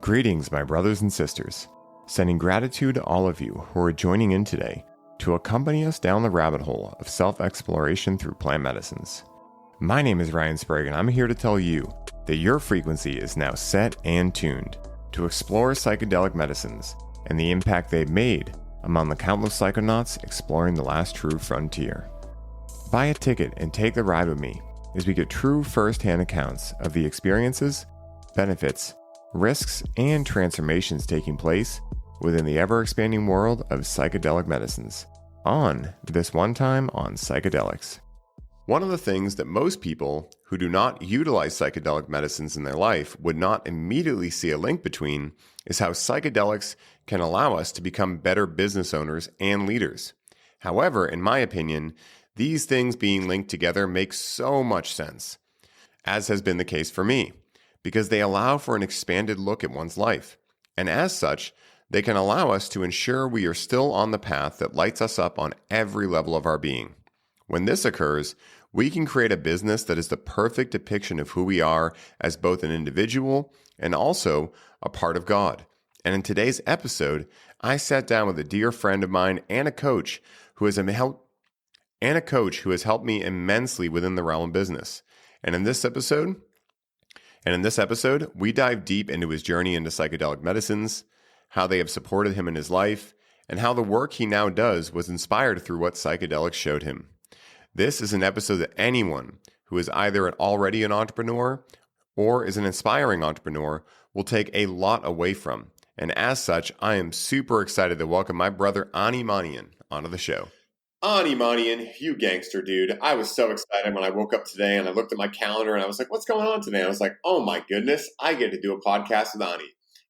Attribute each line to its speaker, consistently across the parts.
Speaker 1: Greetings, my brothers and sisters. Sending gratitude to all of you who are joining in today to accompany us down the rabbit hole of self-exploration through plant medicines. My name is Ryan Sprague, and I'm here to tell you that your frequency is now set and tuned to explore psychedelic medicines and the impact they've made among the countless psychonauts exploring the last true frontier. Buy a ticket and take the ride with me as we get true first-hand accounts of the experiences, benefits, risks, and transformations taking place within the ever-expanding world of psychedelic medicines on This One Time on Psychedelics. One of the things that most people who do not utilize psychedelic medicines in their life would not immediately see a link between is how psychedelics can allow us to become better business owners and leaders. However, in my opinion, these things being linked together make so much sense, as has been the case for me, because they allow for an expanded look at one's life. And as such, they can allow us to ensure we are still on the path that lights us up on every level of our being. When this occurs, we can create a business that is the perfect depiction of who we are as both an individual and also a part of God. And in today's episode, I sat down with a dear friend of mine and a coach who has helped me immensely within the realm of business. And in this episode, we dive deep into his journey into psychedelic medicines, how they have supported him in his life, and how the work he now does was inspired through what psychedelics showed him. This is an episode that anyone who is either already an entrepreneur or is an aspiring entrepreneur will take a lot away from. And as such, I am super excited to welcome my brother Ani Manian onto the show. Ani Manian, you gangster dude. I was so excited when I woke up today and I looked at my calendar and I was like, what's going on today? And I was like, oh my goodness, I get to do a podcast with Ani.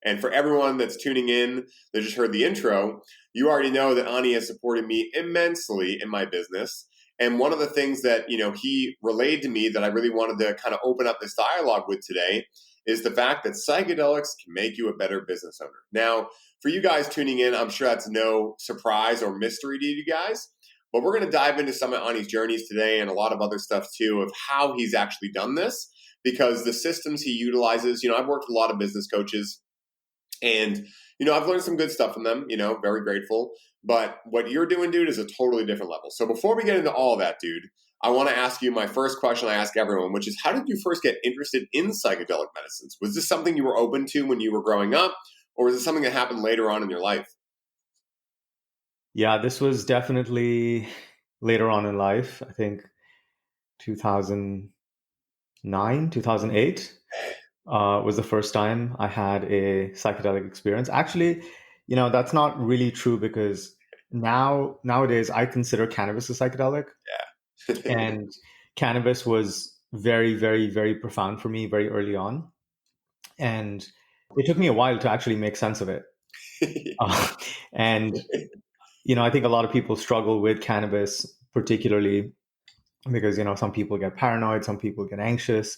Speaker 1: And for everyone that's tuning in that just heard the intro, you already know that Ani has supported me immensely in my business. And one of the things that, he relayed to me that I really wanted to kind of open up this dialogue with today is the fact that psychedelics can make you a better business owner. Now, for you guys tuning in, I'm sure that's no surprise or mystery to you guys. But we're going to dive into some of Ani's journeys today and a lot of other stuff too of how he's actually done this, because the systems he utilizes, I've worked with a lot of business coaches and, I've learned some good stuff from them, very grateful. But what you're doing, dude, is a totally different level. So before we get into all of that, dude, I want to ask you my first question I ask everyone, which is how did you first get interested in psychedelic medicines? Was this something you were open to when you were growing up, or was it something that happened later on in your life?
Speaker 2: Yeah, this was definitely later on in life. I think 2009, 2008 was the first time I had a psychedelic experience. Actually, that's not really true because nowadays I consider cannabis a psychedelic.
Speaker 1: Yeah.
Speaker 2: And cannabis was very, very, very profound for me very early on. And it took me a while to actually make sense of it. And I think a lot of people struggle with cannabis, particularly because, some people get paranoid, some people get anxious.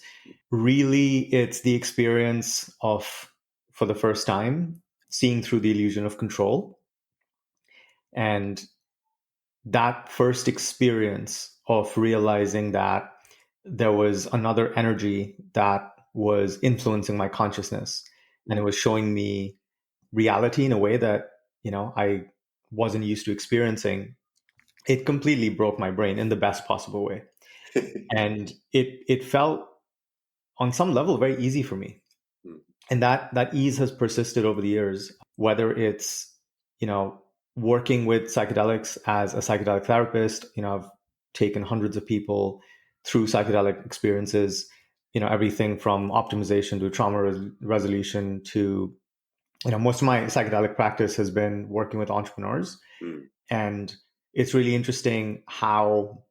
Speaker 2: Really, it's the experience of, for the first time, seeing through the illusion of control. And that first experience of realizing that there was another energy that was influencing my consciousness, and it was showing me reality in a way that, I wasn't used to experiencing, it completely broke my brain in the best possible way. And it felt on some level very easy for me. And that ease has persisted over the years, whether it's, working with psychedelics as a psychedelic therapist. I've taken hundreds of people through psychedelic experiences, everything from optimization to trauma resolution to, most of my psychedelic practice has been working with entrepreneurs. And it's really interesting how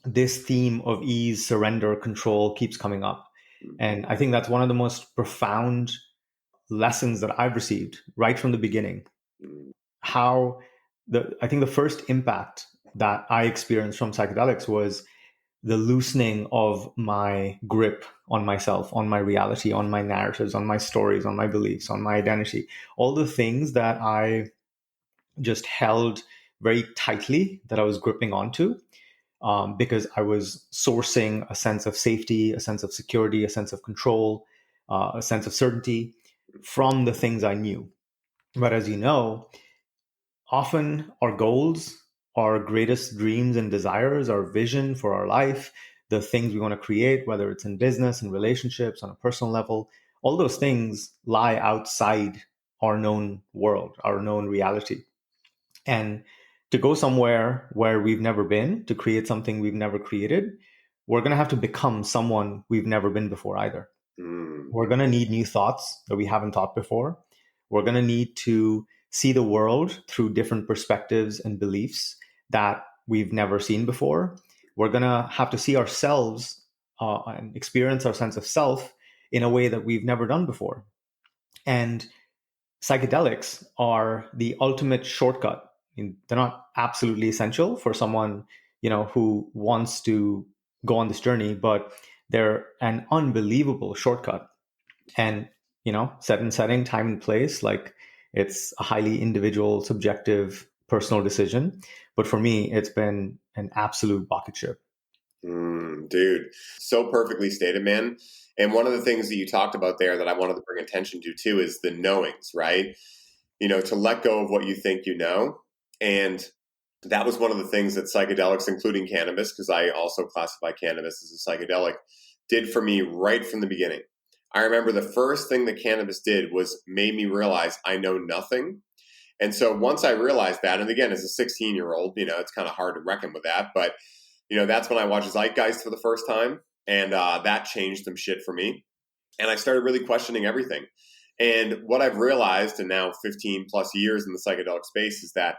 Speaker 2: this theme of ease, surrender, control keeps coming up. And I think that's one of the most profound lessons that I've received right from the beginning. I think the first impact that I experienced from psychedelics was the loosening of my grip on myself, on my reality, on my narratives, on my stories, on my beliefs, on my identity, all the things that I just held very tightly, that I was gripping onto, because I was sourcing a sense of safety, a sense of security, a sense of control, a sense of certainty. from the things I knew. But as you know, often our goals, our greatest dreams and desires, our vision for our life, the things we want to create, whether it's in business and relationships on a personal level, all those things lie outside our known world, our known reality. And to go somewhere where we've never been, to create something we've never created, we're going to have to become someone we've never been before either. We're going to need new thoughts that we haven't thought before. We're going to need to see the world through different perspectives and beliefs that we've never seen before. We're going to have to see ourselves and experience our sense of self in a way that we've never done before. And psychedelics are the ultimate shortcut. I mean, they're not absolutely essential for someone, who wants to go on this journey, but they're an unbelievable shortcut. And, set in setting, time and place, like it's a highly individual, subjective, personal decision. But for me, it's been an absolute bucket ship.
Speaker 1: Dude, so perfectly stated, man. And one of the things that you talked about there that I wanted to bring attention to too is the knowings, right? To let go of what you think you know. And that was one of the things that psychedelics, including cannabis, because I also classify cannabis as a psychedelic, did for me right from the beginning. I remember the first thing that cannabis did was made me realize I know nothing. And so once I realized that, and again, as a 16-year-old, it's kind of hard to reckon with that, but that's when I watched Zeitgeist for the first time, and that changed some shit for me. And I started really questioning everything. And what I've realized in now 15 plus years in the psychedelic space is that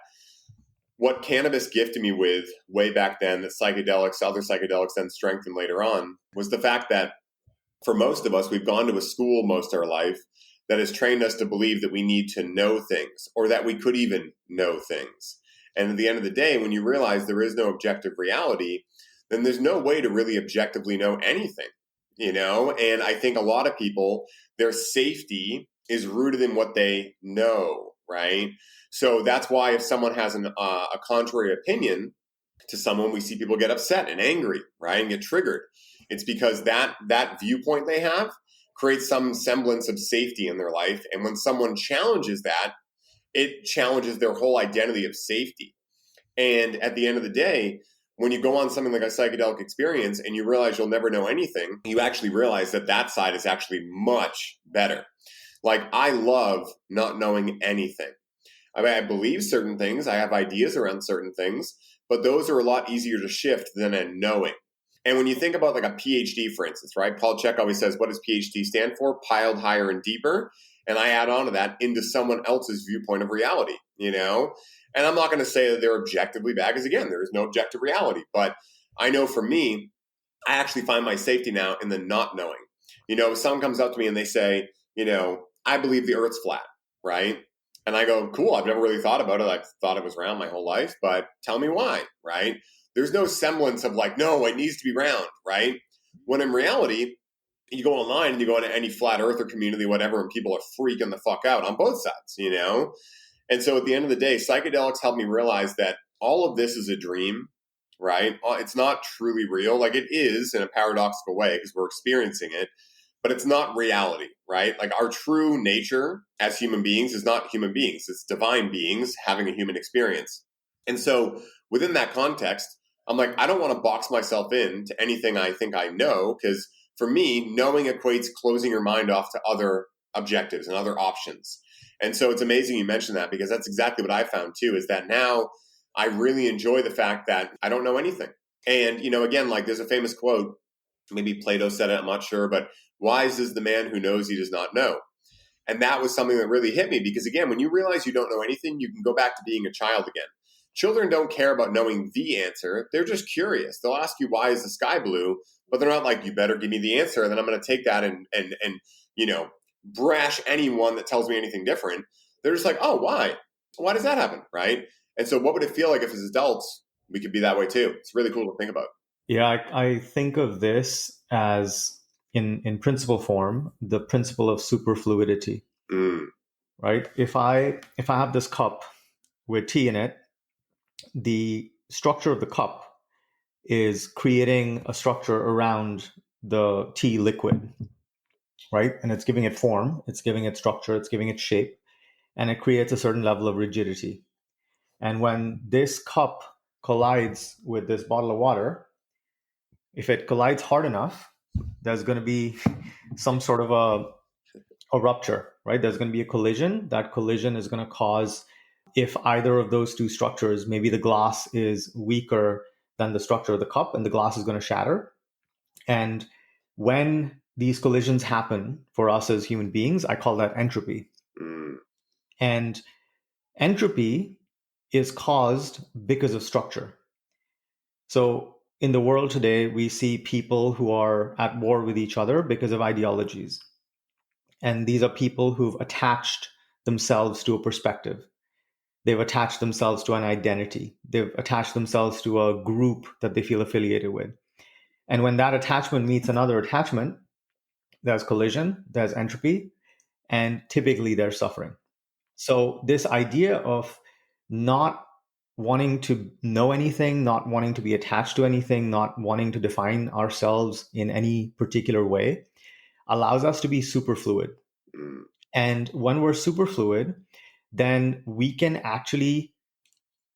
Speaker 1: what cannabis gifted me with way back then, that psychedelics, other psychedelics then strengthened later on, was the fact that for most of us, we've gone to a school most of our life that has trained us to believe that we need to know things or that we could even know things. And at the end of the day, when you realize there is no objective reality, then there's no way to really objectively know anything, And I think a lot of people, their safety is rooted in what they know, right? So that's why if someone has a contrary opinion to someone, we see people get upset and angry, right, and get triggered. It's because that viewpoint they have creates some semblance of safety in their life. And when someone challenges that, it challenges their whole identity of safety. And at the end of the day, when you go on something like a psychedelic experience and you realize you'll never know anything, you actually realize that side is actually much better. Like, I love not knowing anything. I mean, I believe certain things, I have ideas around certain things, but those are a lot easier to shift than a knowing. And when you think about like a PhD, for instance, right? Paul Chek always says, what does PhD stand for? Piled higher and deeper. And I add on to that into someone else's viewpoint of reality, And I'm not going to say that they're objectively bad, because again, there is no objective reality. But I know for me, I actually find my safety now in the not knowing. Someone comes up to me and they say, I believe the earth's flat, right? And I go, cool, I've never really thought about it. I've thought it was round my whole life, but tell me why, right? There's no semblance of like, no, it needs to be round, right? When in reality, you go online and you go into any flat earther community, whatever, and people are freaking the fuck out on both sides, And so at the end of the day, psychedelics helped me realize that all of this is a dream, right? It's not truly real. Like, it is in a paradoxical way because we're experiencing it, but it's not reality, right? Like, our true nature as human beings is not human beings. It's divine beings having a human experience. And so within that context, I'm like, I don't want to box myself in to anything I think I know, because for me, knowing equates closing your mind off to other objectives and other options. And so it's amazing you mentioned that, because that's exactly what I found too, is that now I really enjoy the fact that I don't know anything. And, again, like there's a famous quote, maybe Plato said it, I'm not sure, but wise is the man who knows he does not know. And that was something that really hit me, because again, when you realize you don't know anything, you can go back to being a child again. Children don't care about knowing the answer. They're just curious. They'll ask you, why is the sky blue? But they're not like, you better give me the answer, and then I'm going to take that and brash anyone that tells me anything different. They're just like, oh, why? Why does that happen, right? And so what would it feel like if as adults we could be that way too? It's really cool to think about.
Speaker 2: Yeah, I think of this as, in principle form, the principle of superfluidity. Right? If I have this cup with tea in it, the structure of the cup is creating a structure around the tea liquid. right? And it's giving it form, it's giving it structure, it's giving it shape, and it creates a certain level of rigidity. And when this cup collides with this bottle of water, if it collides hard enough, there's going to be some sort of a rupture, right? There's going to be a collision. That collision is going to cause, if either of those two structures, maybe the glass is weaker than the structure of the cup, and the glass is going to shatter. And when these collisions happen for us as human beings, I call that entropy.
Speaker 1: Mm.
Speaker 2: And entropy is caused because of structure. So in the world today, we see people who are at war with each other because of ideologies. And these are people who've attached themselves to a perspective. They've attached themselves to an identity. They've attached themselves to a group that they feel affiliated with. And when that attachment meets another attachment, there's collision, there's entropy, and typically there's suffering. So this idea of not wanting to know anything, not wanting to be attached to anything, not wanting to define ourselves in any particular way allows us to be superfluid.
Speaker 1: Mm.
Speaker 2: And when we're superfluid, then we can actually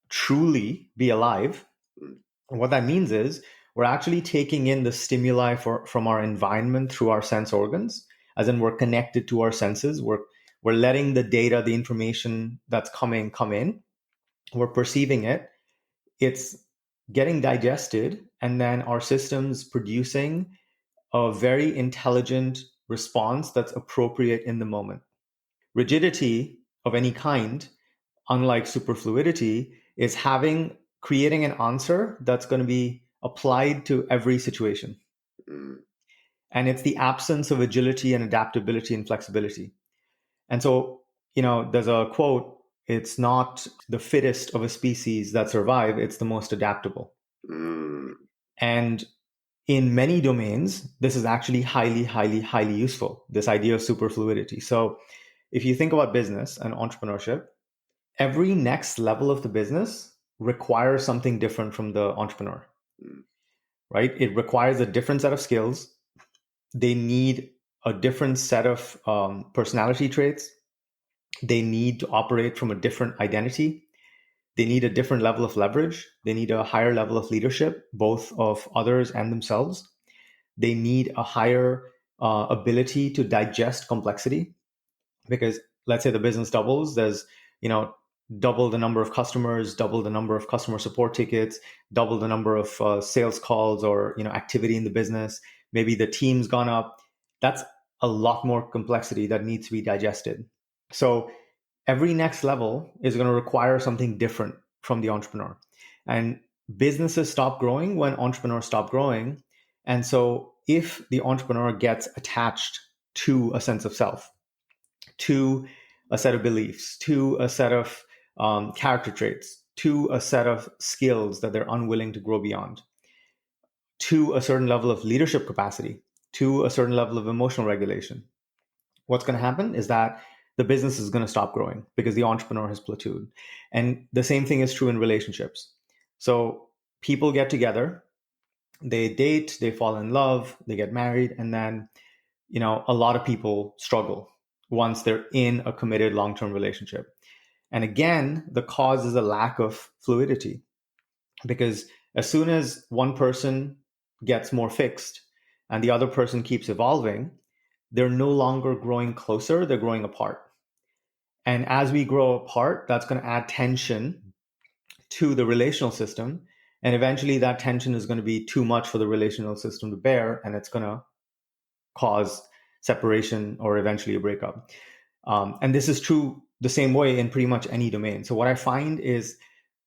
Speaker 2: truly be alive. And what that means is we're actually taking in the stimuli from our environment through our sense organs, as in we're connected to our senses. We're letting the data, the information that's coming come in. We're perceiving it. It's getting digested, and then our system's producing a very intelligent response that's appropriate in the moment. Rigidity of any kind, unlike superfluidity, is creating an answer that's going to be applied to every situation.
Speaker 1: Mm.
Speaker 2: And it's the absence of agility and adaptability and flexibility. And so, there's a quote, it's not the fittest of a species that survive, it's the most adaptable.
Speaker 1: Mm.
Speaker 2: And in many domains, this is actually highly, highly, highly useful, this idea of superfluidity. So if you think about business and entrepreneurship, every next level of the business requires something different from the entrepreneur, right? It requires a different set of skills. They need a different set of personality traits. They need to operate from a different identity. They need a different level of leverage. They need a higher level of leadership, both of others and themselves. They need a higher ability to digest complexity, because let's say the business doubles, there's, double the number of customers, double the number of customer support tickets, double the number of sales calls or, activity in the business. Maybe the team's gone up. That's a lot more complexity that needs to be digested. So every next level is going to require something different from the entrepreneur. And businesses stop growing when entrepreneurs stop growing. And so if the entrepreneur gets attached to a sense of self, to a set of beliefs, to a set of character traits, to a set of skills that they're unwilling to grow beyond, to a certain level of leadership capacity, to a certain level of emotional regulation, what's going to happen is that the business is going to stop growing because the entrepreneur has plateaued. And the same thing is true in relationships. So people get together, they date, they fall in love, they get married, and then, a lot of people struggle once they're in a committed long-term relationship. And again, the cause is a lack of fluidity, because as soon as one person gets more fixed and the other person keeps evolving, they're no longer growing closer, they're growing apart. And as we grow apart, that's going to add tension to the relational system. And eventually that tension is going to be too much for the relational system to bear, and it's going to cause separation or eventually a breakup. And this is true the same way in pretty much any domain. So what I find is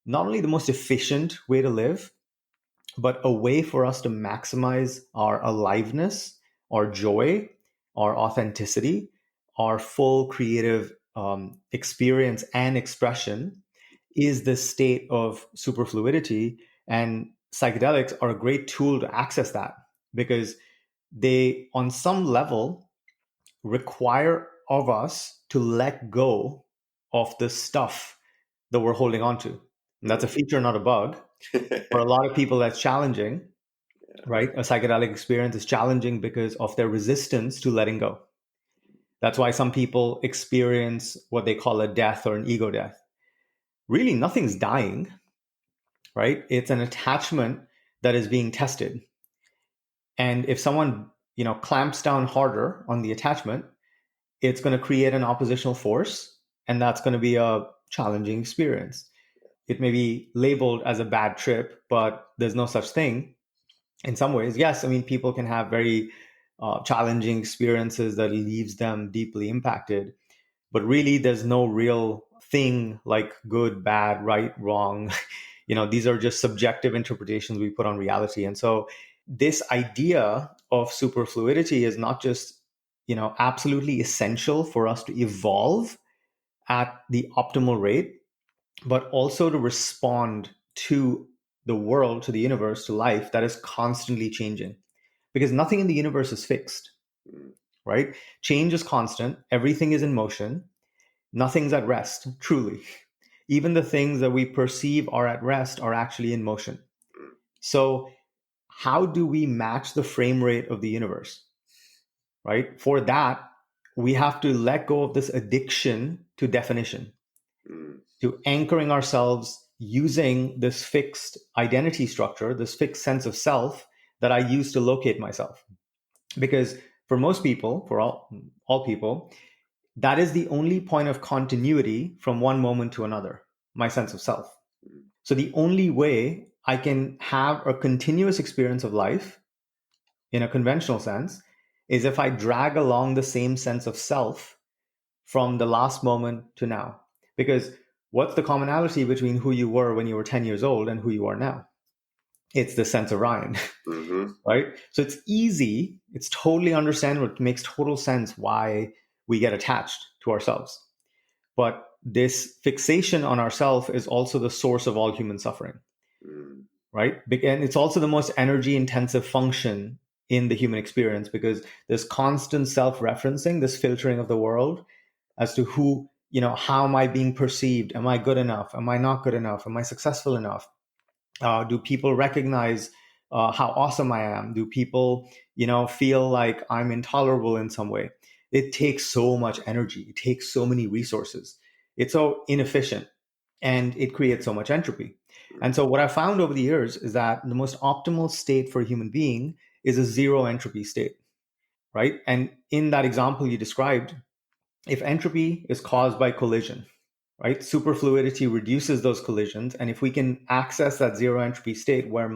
Speaker 2: not only the most efficient way to live, but a way for us to maximize our aliveness, our joy, our authenticity, our full creative experience and expression is this state of superfluidity. And psychedelics are a great tool to access that, because they, on some level, require of us to let go of the stuff that we're holding on to. And that's a feature, not a bug. For a lot of people, that's challenging, right? A psychedelic experience is challenging because of their resistance to letting go. That's why some people experience what they call a death or an ego death. Really, nothing's dying, right? It's an attachment that is being tested. And if someone, clamps down harder on the attachment, it's going to create an oppositional force, and that's going to be a challenging experience. It may be labeled as a bad trip, but there's no such thing. In some ways, yes, I mean, people can have very challenging experiences that leaves them deeply impacted, but really there's no real thing like good, bad, right, wrong. These are just subjective interpretations we put on reality. And so this idea of superfluidity is not just absolutely essential for us to evolve at the optimal rate, but also to respond to the world, to the universe, to life that is constantly changing, because nothing in the universe is fixed, right? Change is constant, everything is in motion, nothing's at rest, truly. Even the things that we perceive are at rest are actually in motion. So how do we match the frame rate of the universe, right? For that, we have to let go of this addiction to definition, to anchoring ourselves using this fixed identity structure, this fixed sense of self that I use to locate myself. Because for most people, for all people, that is the only point of continuity from one moment to another, my sense of self. So the only way I can have a continuous experience of life in a conventional sense is if I drag along the same sense of self from the last moment to now. Because what's the commonality between who you were when you were 10 years old and who you are now? It's the sense of Ryan, right? So it's easy. It's totally understandable. It makes total sense why we get attached to ourselves. But this fixation on ourself is also the source of all human suffering, right? And it's also the most energy intensive function in the human experience, because there's constant self-referencing, this filtering of the world as to who, how am I being perceived? Am I good enough? Am I not good enough? Am I successful enough? Do people recognize how awesome I am? Do people, feel like I'm intolerable in some way? It takes so much energy. It takes so many resources. It's so inefficient, and it creates so much entropy. And so what I found over the years is that the most optimal state for a human being is a zero entropy state, right? And in that example you described, if entropy is caused by collision, right, superfluidity reduces those collisions. And if we can access that zero entropy state where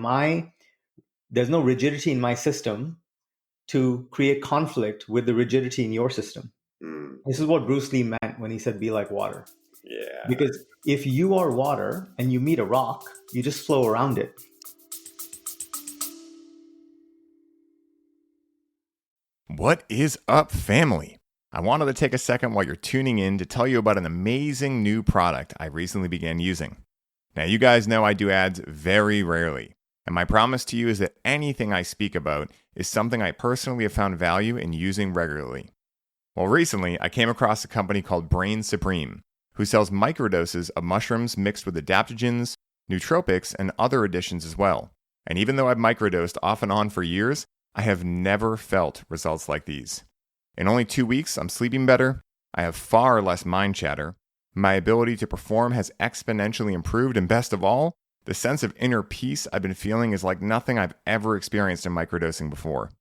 Speaker 2: there's no rigidity in my system to create conflict with the rigidity in your system. This is what Bruce Lee meant when he said, be like water.
Speaker 1: Yeah.
Speaker 2: Because if you are water and you meet a rock, you just flow around it.
Speaker 1: What is up, family? I wanted to take a second while you're tuning in to tell you about an amazing new product I recently began using. Now, you guys know I do ads very rarely, and my promise to you is that anything I speak about is something I personally have found value in using regularly. Well, recently, I came across a company called Brain Supreme, who sells microdoses of mushrooms mixed with adaptogens, nootropics, and other additions as well. And even though I've microdosed off and on for years, I have never felt results like these. In only 2 weeks, I'm sleeping better, I have far less mind chatter, my ability to perform has exponentially improved, and best of all, the sense of inner peace I've been feeling is like nothing I've ever experienced in microdosing before.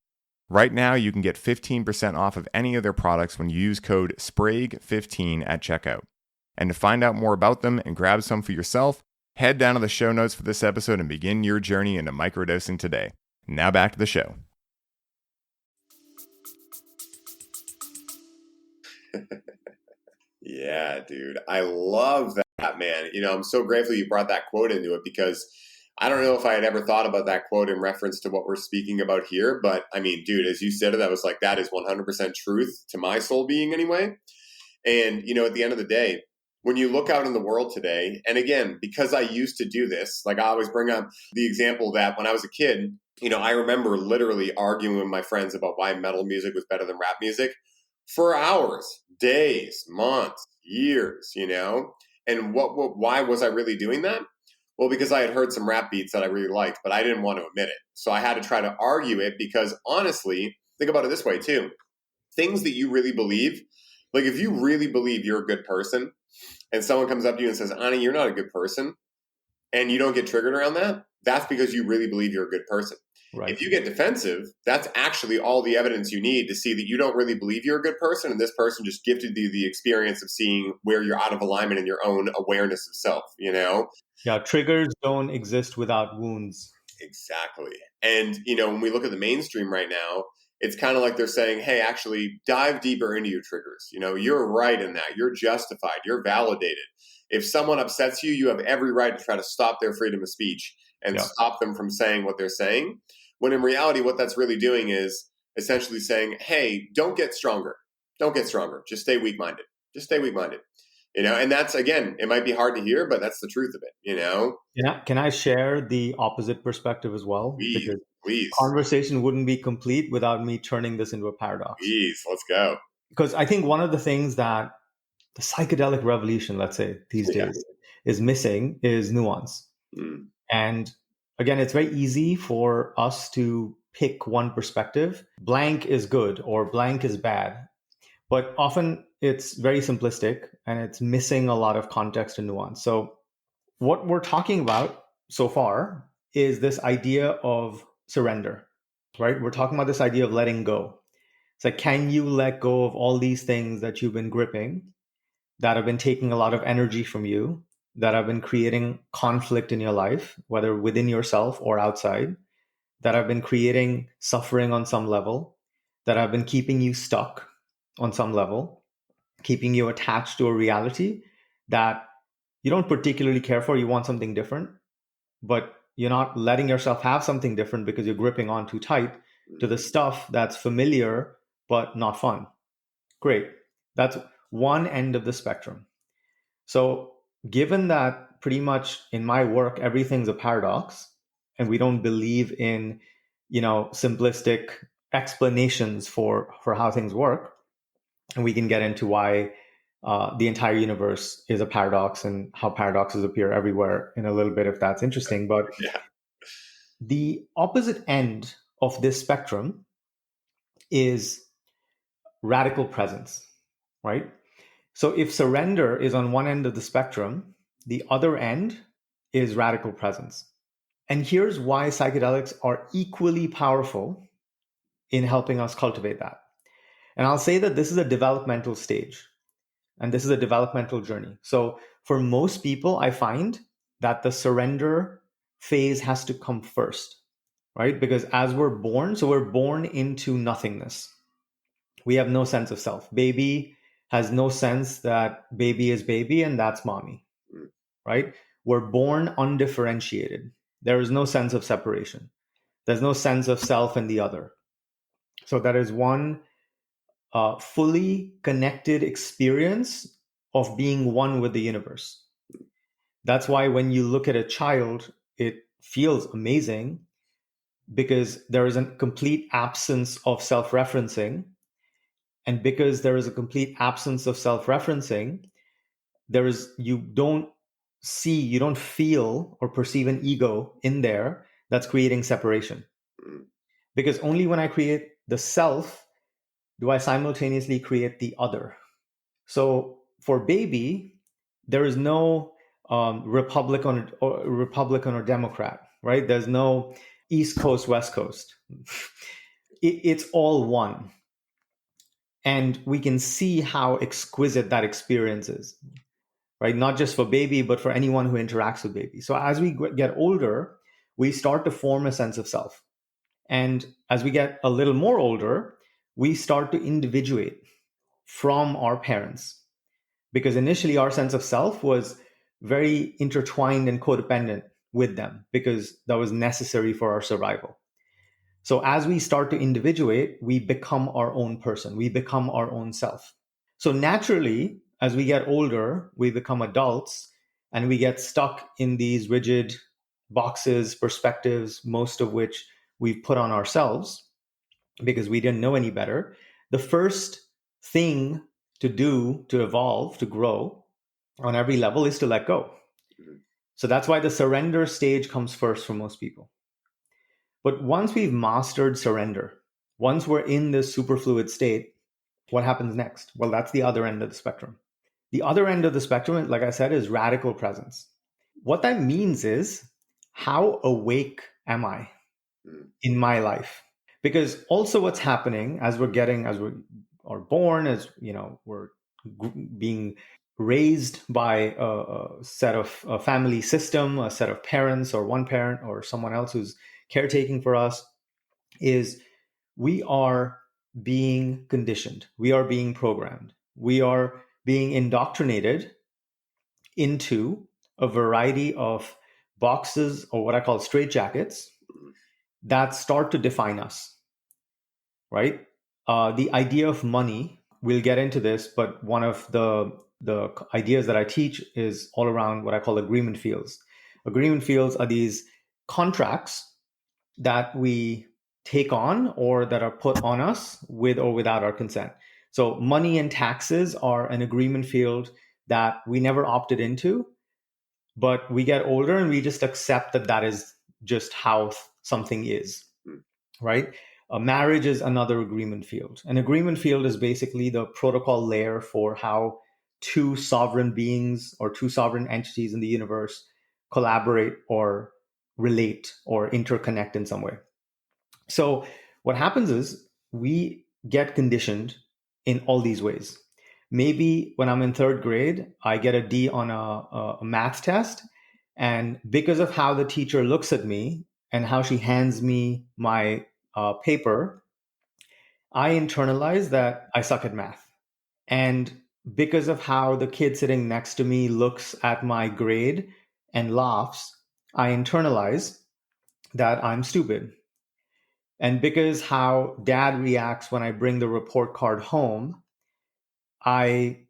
Speaker 1: Right now, you can get 15% off of any of their products when you use code SPRAGUE15 at checkout. And to find out more about them and grab some for yourself, head down to the show notes for this episode and begin your journey into microdosing today. Now back to the show.
Speaker 3: Yeah, dude. I love that, man. I'm so grateful you brought that quote into it, because I don't know if I had ever thought about that quote in reference to what we're speaking about here. But I mean, dude, as you said it, I was like, that is 100% truth to my soul being anyway. And, at the end of the day, when you look out in the world today, and again, because I used to do this, like I always bring up the example that when I was a kid, I remember literally arguing with my friends about why metal music was better than rap music for hours, days, months, years, and why was I really doing that? Well, because I had heard some rap beats that I really liked, but I didn't want to admit it. So I had to try to argue it, because honestly, think about it this way too. things that you really believe. Like if you really believe you're a good person and someone comes up to you and says, Ani, you're not a good person, and you don't get triggered around that, that's because you really believe you're a good person.
Speaker 2: Right.
Speaker 3: If you get defensive, that's actually all the evidence you need to see that you don't really believe you're a good person, and this person just gifted you the experience of seeing where you're out of alignment in your own awareness of self, you know?
Speaker 2: Yeah, triggers don't exist without wounds.
Speaker 3: Exactly. And, you know, when we look at the mainstream right now, it's kind of like they're saying, hey, actually dive deeper into your triggers. You know, you're right in that. You're justified. You're validated. If someone upsets you, you have every right to try to stop their freedom of speech and stop them from saying what they're saying. When in reality, what that's really doing is essentially saying, hey, don't get stronger. Don't get stronger. Just stay weak-minded. Just stay weak-minded. You know, and that's, again, it might be hard to hear, but that's the truth of it, you know?
Speaker 2: Yeah. Can I share the opposite perspective as well?
Speaker 3: Please.
Speaker 2: Conversation wouldn't be complete without me turning this into a paradox.
Speaker 3: Please, let's go.
Speaker 2: Because I think one of the things that the psychedelic revolution, let's say, these days is missing is nuance.
Speaker 3: Mm.
Speaker 2: And again, it's very easy for us to pick one perspective. Blank is good or blank is bad. But often it's very simplistic and it's missing a lot of context and nuance. So what we're talking about so far is this idea of surrender, right? We're talking about this idea of letting go. It's like, can you let go of all these things that you've been gripping, that have been taking a lot of energy from you, that have been creating conflict in your life, whether within yourself or outside, that have been creating suffering on some level, that have been keeping you stuck on some level, keeping you attached to a reality that you don't particularly care for. You want something different, but you're not letting yourself have something different because you're gripping on too tight to the stuff that's familiar but not fun. Great. That's one end of the spectrum. So given that pretty much in my work, everything's a paradox and we don't believe in, simplistic explanations for how things work, and we can get into why the entire universe is a paradox and how paradoxes appear everywhere in a little bit if that's interesting. But the opposite end of this spectrum is radical presence, right? So if surrender is on one end of the spectrum, the other end is radical presence. And here's why psychedelics are equally powerful in helping us cultivate that. And I'll say that this is a developmental stage and this is a developmental journey. So for most people, I find that the surrender phase has to come first, right? Because as we're born into nothingness. We have no sense of self. Baby has no sense that baby is baby and that's mommy, right? We're born undifferentiated. There is no sense of separation. There's no sense of self and the other. So that is one fully connected experience of being one with the universe. That's why when you look at a child, it feels amazing because there is a complete absence of self-referencing. And because there is a complete absence of self-referencing, you don't feel or perceive an ego in there that's creating separation. Because only when I create the self do I simultaneously create the other. So for baby, there is no Republican or Democrat, right? There's no East Coast, West Coast. It's all one. And we can see how exquisite that experience is, right? Not just for baby, but for anyone who interacts with baby. So as we get older, we start to form a sense of self. And as we get a little more older, we start to individuate from our parents. Because initially our sense of self was very intertwined and codependent with them because that was necessary for our survival. So as we start to individuate, we become our own person. We become our own self. So naturally, as we get older, we become adults and we get stuck in these rigid boxes, perspectives, most of which we've put on ourselves because we didn't know any better. The first thing to do to evolve, to grow on every level is to let go. So that's why the surrender stage comes first for most people. But once we've mastered surrender, once we're in this superfluid state, What happens next? Well, that's the other end of the spectrum. The other end of the spectrum, like I said, is radical presence. What that means is, how awake am I in my life? Because also what's happening as we are born, as we're being raised by a set of a family system, a set of parents, or one parent or someone else who's caretaking for us, is we are being conditioned, we are being programmed, we are being indoctrinated into a variety of boxes, or what I call straitjackets, that start to define us, right? The idea of money, we'll get into this, but one of the ideas that I teach is all around what I call agreement fields. Agreement fields are these contracts that we take on or that are put on us with or without our consent. So money and taxes are an agreement field that we never opted into, but we get older and we just accept that that is just how something is, right? A marriage is another agreement field. An agreement field is basically the protocol layer for how two sovereign beings or two sovereign entities in the universe collaborate or relate or interconnect in some way. So what happens is we get conditioned in all these ways. Maybe when I'm in third grade, I get a D on a math test. And because of how the teacher looks at me and how she hands me my paper, I internalize that I suck at math. And because of how the kid sitting next to me looks at my grade and laughs, I internalize that I'm stupid. And because how dad reacts when I bring the report card home, I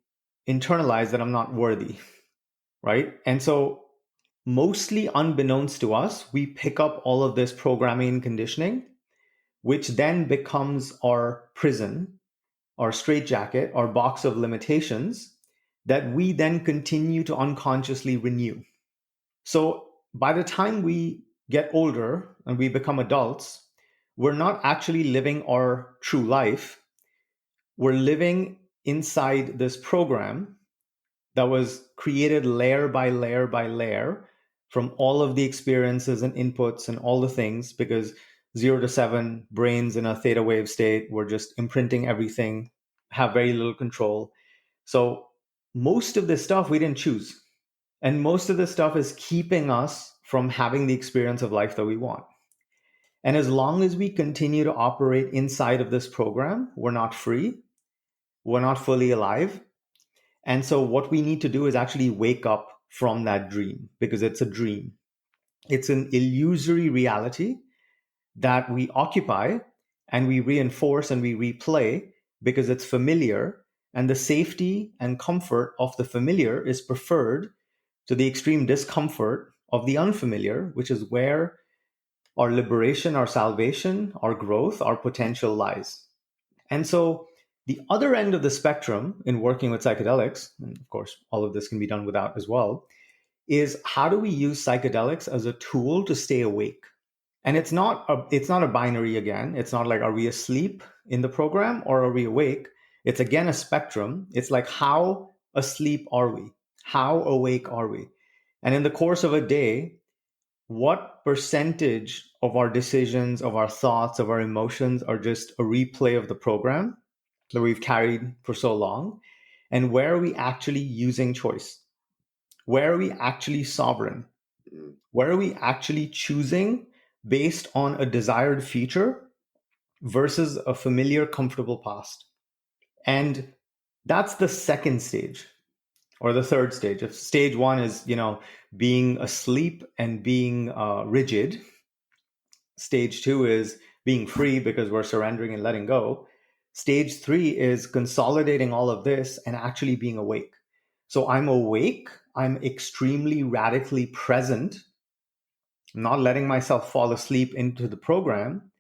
Speaker 2: internalize that I'm not worthy, right? And so, mostly unbeknownst to us, we pick up all of this programming and conditioning, which then becomes our prison, our straitjacket, our box of limitations that we then continue to unconsciously renew. So by the time we get older and we become adults, we're not actually living our true life. We're living inside this program that was created layer by layer by layer from all of the experiences and inputs and all the things, because 0 to 7 brains in a theta wave state, we're just imprinting everything, have very little control. So most of this stuff we didn't choose. And most of this stuff is keeping us from having the experience of life that we want. And as long as we continue to operate inside of this program, we're not free, we're not fully alive. And so what we need to do is actually wake up from that dream, because it's a dream. It's an illusory reality that we occupy and we reinforce and we replay because it's familiar, and the safety and comfort of the familiar is preferred to the extreme discomfort of the unfamiliar, which is where our liberation, our salvation, our growth, our potential lies. And so the other end of the spectrum in working with psychedelics, and of course, all of this can be done without as well, is how do we use psychedelics as a tool to stay awake? And it's not a binary again. It's not like, are we asleep in the program or are we awake? It's again a spectrum. It's like, how asleep are we? How awake are we? And in the course of a day, what percentage of our decisions, of our thoughts, of our emotions are just a replay of the program that we've carried for so long? And where are we actually using choice? Where are we actually sovereign? Where are we actually choosing based on a desired future versus a familiar, comfortable past? And that's the second stage, or the third stage. If stage one is, being asleep and being rigid, stage two is being free because we're surrendering and letting go. Stage three is consolidating all of this and actually being awake. So I'm awake, I'm extremely radically present, not letting myself fall asleep into the program,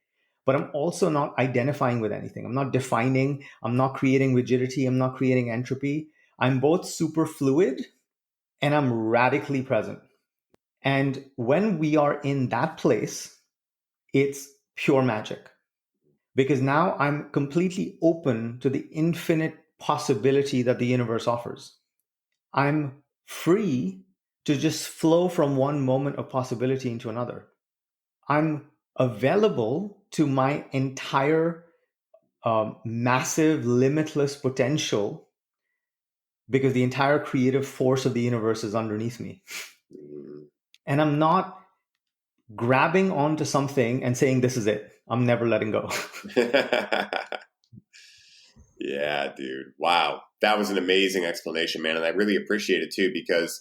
Speaker 2: but I'm also not identifying with anything. I'm not defining, I'm not creating rigidity, I'm not creating entropy. I'm both super fluid and I'm radically present. And when we are in that place, it's pure magic. because now I'm completely open to the infinite possibility that the universe offers. I'm free to just flow from one moment of possibility into another. I'm available to my entire massive, limitless potential because the entire creative force of the universe is underneath me. And I'm not grabbing onto something and saying, this is it. I'm never letting go.
Speaker 3: Yeah, dude. Wow. That was an amazing explanation, man. And I really appreciate it too, because,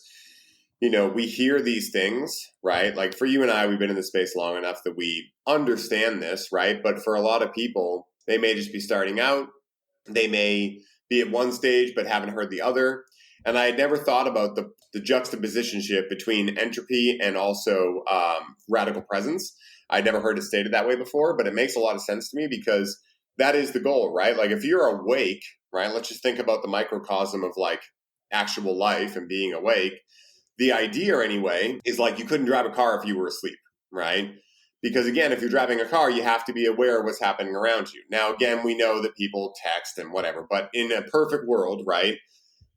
Speaker 3: we hear these things, right? Like for you and I, we've been in this space long enough that we understand this, right? But for a lot of people, they may just be starting out. They may be at one stage, but haven't heard the other. And I had never thought about the juxtapositionship between entropy and also radical presence. I'd never heard it stated that way before, but it makes a lot of sense to me because that is the goal, right? Like if you're awake, right? Let's just think about the microcosm of like actual life and being awake. The idea anyway is like you couldn't drive a car if you were asleep, right? Because again, if you're driving a car, you have to be aware of what's happening around you. Now, again, we know that people text and whatever, but in a perfect world, right,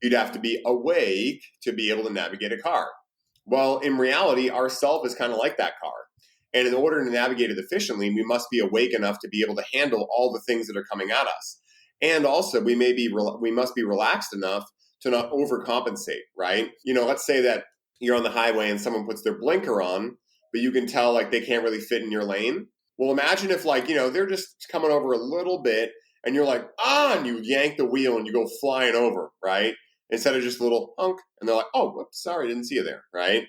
Speaker 3: you'd have to be awake to be able to navigate a car. Well, in reality, our self is kind of like that car. And in order to navigate it efficiently, we must be awake enough to be able to handle all the things that are coming at us. And also, we must be relaxed enough to not overcompensate, right? Let's say that you're on the highway and someone puts their blinker on, but you can tell like they can't really fit in your lane. Well, imagine if like, they're just coming over a little bit and you're like, and you yank the wheel and you go flying over, right? Instead of just a little hunk. And they're like, oh, whoops, sorry, didn't see you there, right?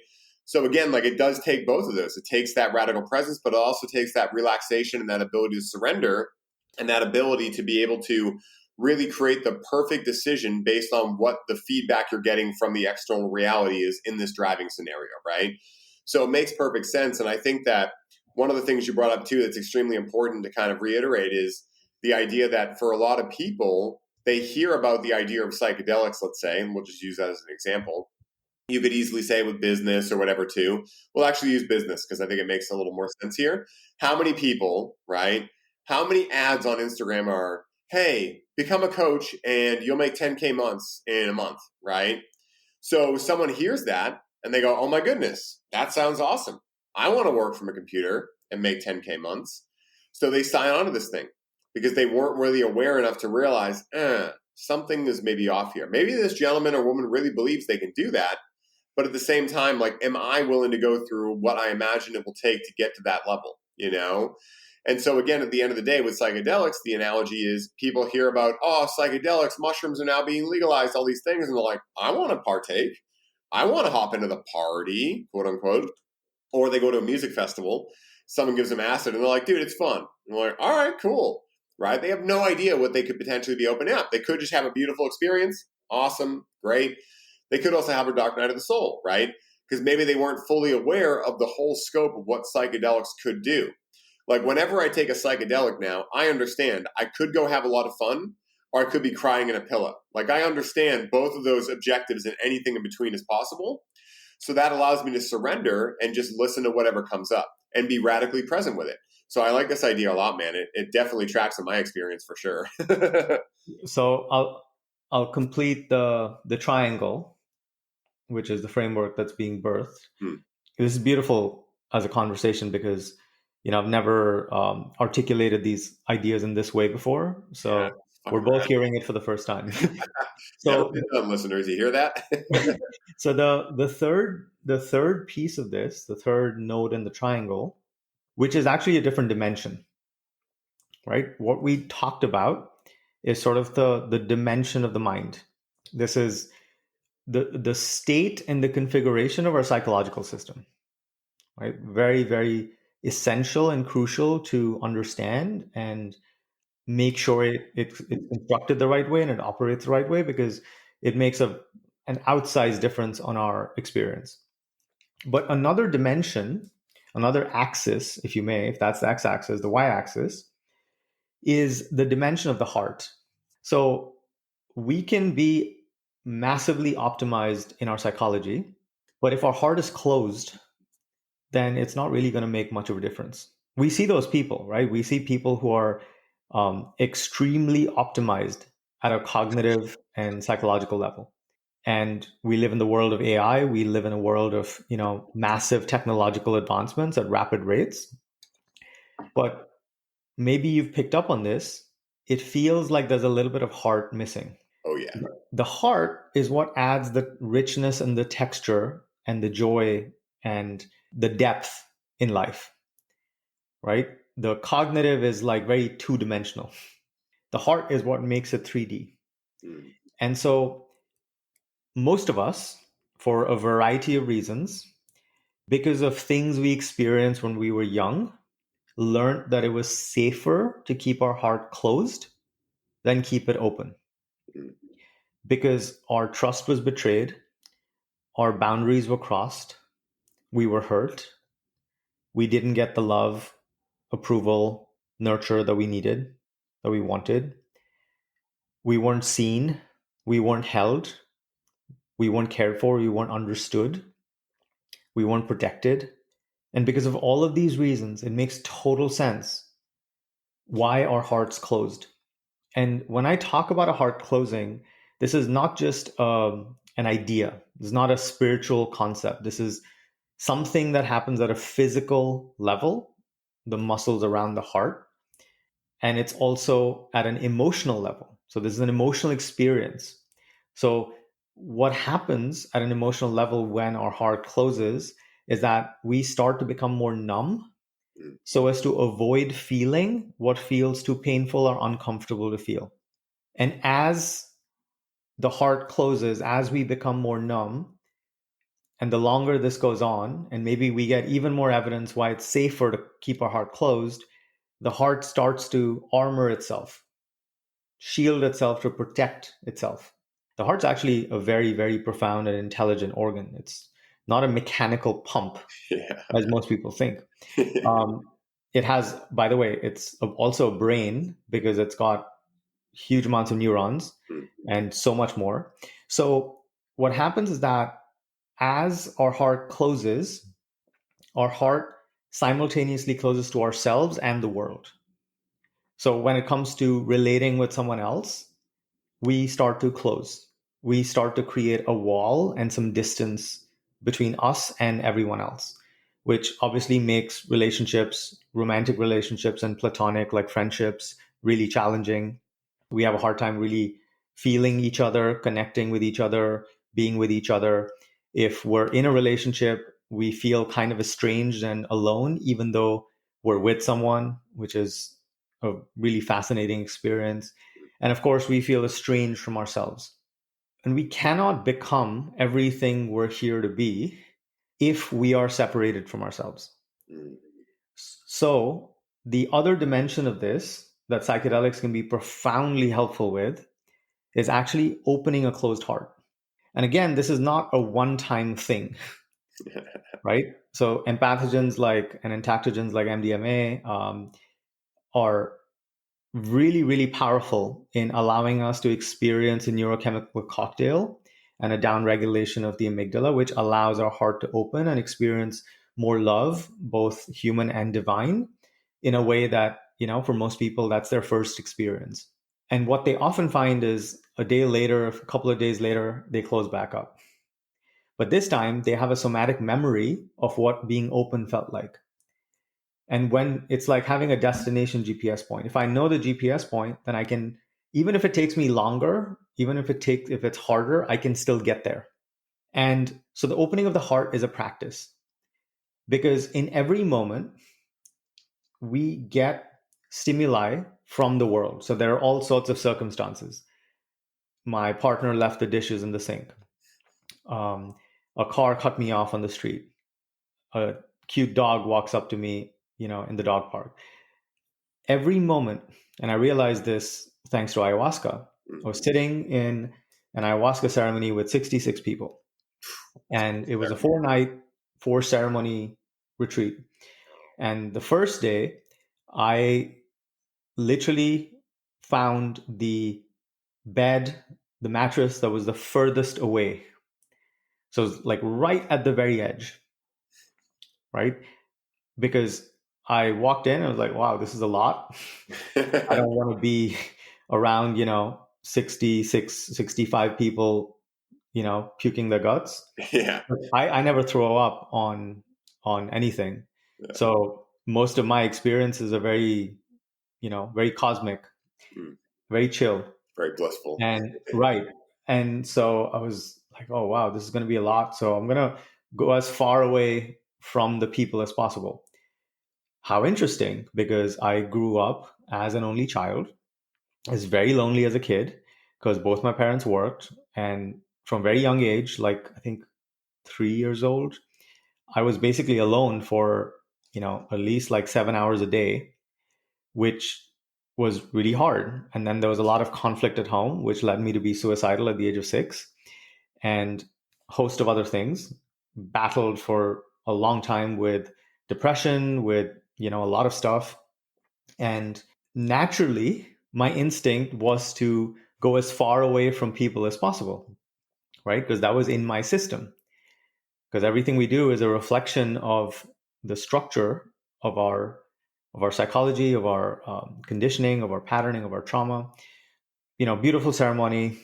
Speaker 3: So again, like it does take both of those. It takes that radical presence, but it also takes that relaxation and that ability to surrender and that ability to be able to really create the perfect decision based on what the feedback you're getting from the external reality is in this driving scenario, right? So it makes perfect sense. And I think that one of the things you brought up too that's extremely important to kind of reiterate is the idea that for a lot of people, they hear about the idea of psychedelics, let's say, and we'll just use that as an example. You could easily say with business or whatever too. We'll actually use business because I think it makes a little more sense here. How many people, right? How many ads on Instagram are, hey, become a coach and you'll make 10K months in a month, right? So someone hears that and they go, oh my goodness, that sounds awesome. I want to work from a computer and make 10K months. So they sign on to this thing because they weren't really aware enough to realize, something is maybe off here. Maybe this gentleman or woman really believes they can do that. But at the same time, like, am I willing to go through what I imagine it will take to get to that level, And so again, at the end of the day with psychedelics, the analogy is people hear about, psychedelics, mushrooms are now being legalized, all these things. And they're like, I want to partake. I want to hop into the party, quote unquote. Or they go to a music festival, someone gives them acid and they're like, dude, it's fun. And they're like, all right, cool. Right? They have no idea what they could potentially be opening up. They could just have a beautiful experience. Awesome. Great. They could also have a dark night of the soul, right? Because maybe they weren't fully aware of the whole scope of what psychedelics could do. Like whenever I take a psychedelic now, I understand I could go have a lot of fun or I could be crying in a pillow. Like I understand both of those objectives and anything in between is possible. So that allows me to surrender and just listen to whatever comes up and be radically present with it. So I like this idea a lot, man. It definitely tracks in my experience for sure.
Speaker 2: So I'll complete the triangle, which is the framework that's being birthed. This is beautiful as a conversation because, I've never articulated these ideas in this way before. So we're both hearing it for the first time.
Speaker 3: So listeners, you hear that?
Speaker 2: So the third piece of this, the third node in the triangle, which is actually a different dimension, right? What we talked about is sort of the dimension of the mind. This is the state and the configuration of our psychological system, right? Very, very essential and crucial to understand and make sure it's constructed the right way and it operates the right way because it makes an outsized difference on our experience. But another dimension, another axis, if you may, if that's the x-axis, the y-axis, is the dimension of the heart. So we can be massively optimized in our psychology, but if our heart is closed, then it's not really going to make much of a difference. We see those people, right? We see people who are extremely optimized at a cognitive and psychological level. And we live in the world of AI. We live in a world of, massive technological advancements at rapid rates. But maybe you've picked up on this. It feels like there's a little bit of heart missing.
Speaker 3: Oh, yeah.
Speaker 2: The heart is what adds the richness and the texture and the joy and the depth in life, right? The cognitive is like very two-dimensional. The heart is what makes it 3D.
Speaker 3: Mm.
Speaker 2: And so most of us, for a variety of reasons, because of things we experienced when we were young, learned that it was safer to keep our heart closed than keep it open.
Speaker 3: Mm.
Speaker 2: Because our trust was betrayed, our boundaries were crossed, we were hurt, we didn't get the love, approval, nurture that we needed, that we wanted. We weren't seen, we weren't held, we weren't cared for, we weren't understood, we weren't protected. And because of all of these reasons, it makes total sense why our heart's closed. And when I talk about a heart closing, this is not just an idea. It's not a spiritual concept. This is something that happens at a physical level, the muscles around the heart. And it's also at an emotional level. So this is an emotional experience. So what happens at an emotional level when our heart closes is that we start to become more numb so as to avoid feeling what feels too painful or uncomfortable to feel. And as the heart closes, as we become more numb, and the longer this goes on, and maybe we get even more evidence why it's safer to keep our heart closed, the heart starts to armor itself, shield itself to protect itself. The heart's actually a very, very profound and intelligent organ. It's not a mechanical pump, as most people think. It has, by the way, it's also a brain because it's got huge amounts of neurons and so much more. So what happens is that as our heart closes, our heart simultaneously closes to ourselves and the world. So when it comes to relating with someone else, we start to close. We start to create a wall and some distance between us and everyone else, which obviously makes relationships, romantic relationships and platonic, like friendships, really challenging. We have a hard time really feeling each other, connecting with each other, being with each other. If we're in a relationship, we feel kind of estranged and alone, even though we're with someone, which is a really fascinating experience. And of course, we feel estranged from ourselves. And we cannot become everything we're here to be if we are separated from ourselves. So, the other dimension of this that psychedelics can be profoundly helpful with is actually opening a closed heart. And again, this is not a one-time thing, right? So, empathogens like and entactogens like MDMA are really, really powerful in allowing us to experience a neurochemical cocktail and a downregulation of the amygdala, which allows our heart to open and experience more love, both human and divine, in a way that, for most people, that's their first experience. And what they often find is a day later, a couple of days later, they close back up. But this time, they have a somatic memory of what being open felt like. And when it's like having a destination GPS point, if I know the GPS point, then I can, even if it takes me longer, even if it's harder, I can still get there. And so the opening of the heart is a practice because in every moment we get stimuli from the world. So there are all sorts of circumstances. My partner left the dishes in the sink. A car cut me off on the street. A cute dog walks up to me, in the dog park. Every moment, and I realized this thanks to ayahuasca. I was sitting in an ayahuasca ceremony with 66 people, and it was a 4-night, 4-ceremony retreat. And the first day, I literally found the bed, the mattress that was the furthest away. So it was like right at the very edge, right? Because I walked in and I was like, wow, this is a lot. I don't want to be around, 65 people, puking their guts.
Speaker 3: Yeah.
Speaker 2: I never throw up on anything.
Speaker 3: Yeah.
Speaker 2: So most of my experiences are very, very cosmic, very chill.
Speaker 3: Very blissful.
Speaker 2: And right. And so I was like, oh wow, this is going to be a lot. So I'm going to go as far away from the people as possible. How interesting, because I grew up as an only child. I was very lonely as a kid because both my parents worked. And from very young age, like I think 3 years old, I was basically alone for, at least like 7 hours a day, which was really hard. And then there was a lot of conflict at home, which led me to be suicidal at the age of 6, and a host of other things. Battled for a long time with depression, with, a lot of stuff. And naturally, my instinct was to go as far away from people as possible, right? Because that was in my system. Because everything we do is a reflection of the structure of our psychology, of our conditioning, of our patterning, of our trauma. Beautiful ceremony.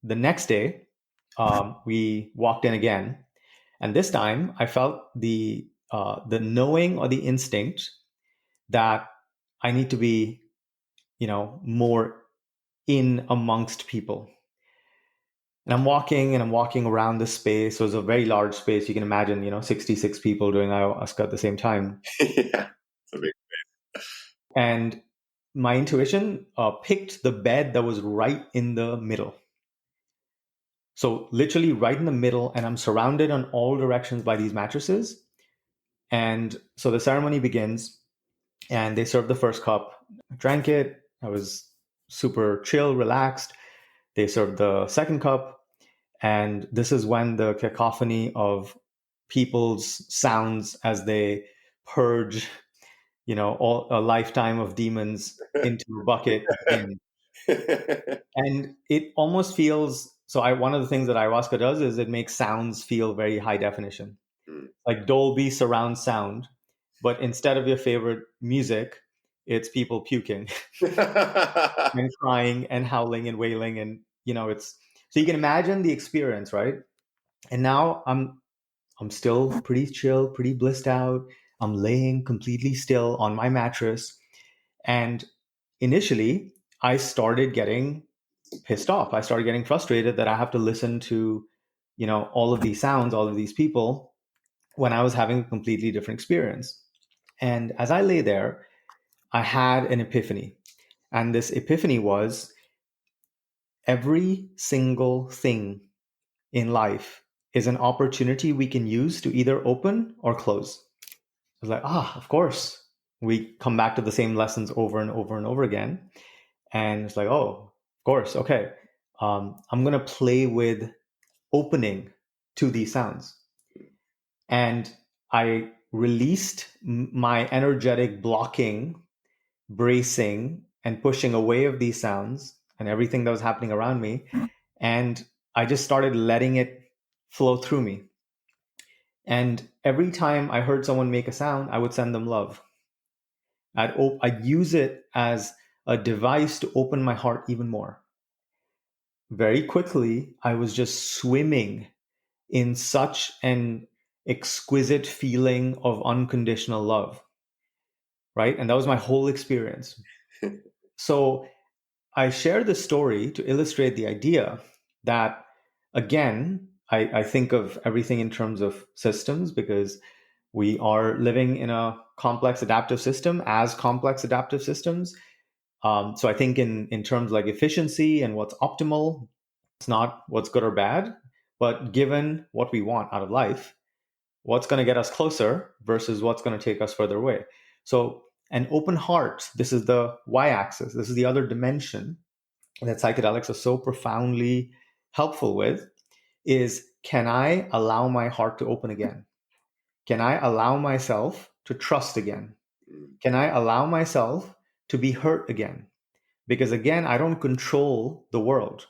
Speaker 2: The next day, we walked in again, and this time I felt the knowing or the instinct that I need to be, more in amongst people. And I'm walking around the space. So it was a very large space. You can imagine, 66 people doing ayahuasca at the same time.
Speaker 3: Yeah. It's a big
Speaker 2: And my intuition picked the bed that was right in the middle. So literally right in the middle, and I'm surrounded on all directions by these mattresses. And so the ceremony begins, and they serve the first cup. I drank it. I was super chill, relaxed. They served the second cup. And this is when the cacophony of people's sounds as they purge, a lifetime of demons into a bucket. And it almost feels so. One of the things that ayahuasca does is it makes sounds feel very high definition, like Dolby surround sound. But instead of your favorite music, it's people puking and crying and howling and wailing, and it's so you can imagine the experience, right? And now I'm still pretty chill, pretty blissed out. I'm laying completely still on my mattress. And initially, I started getting pissed off. I started getting frustrated that I have to listen to, all of these sounds, all of these people, when I was having a completely different experience. And as I lay there, I had an epiphany. And this epiphany was every single thing in life is an opportunity we can use to either open or close. I was like, of course. We come back to the same lessons over and over and over again. And it's like, oh, of course. Okay. I'm going to play with opening to these sounds. And I released my energetic blocking, bracing, and pushing away of these sounds and everything that was happening around me. And I just started letting it flow through me. And every time I heard someone make a sound, I would send them love. I'd use it as a device to open my heart even more. Very quickly, I was just swimming in such an exquisite feeling of unconditional love, right? And that was my whole experience. So I share this story to illustrate the idea that, again, I think of everything in terms of systems, because we are living in a complex adaptive system as complex adaptive systems. So I think in terms like efficiency and what's optimal, it's not what's good or bad, but given what we want out of life, what's going to get us closer versus what's going to take us further away. So an open heart, this is the y-axis, this is the other dimension that psychedelics are so profoundly helpful with, is can I allow my heart to open again? Can I allow myself to trust again? Can I allow myself to be hurt again? Because again, I don't control the world.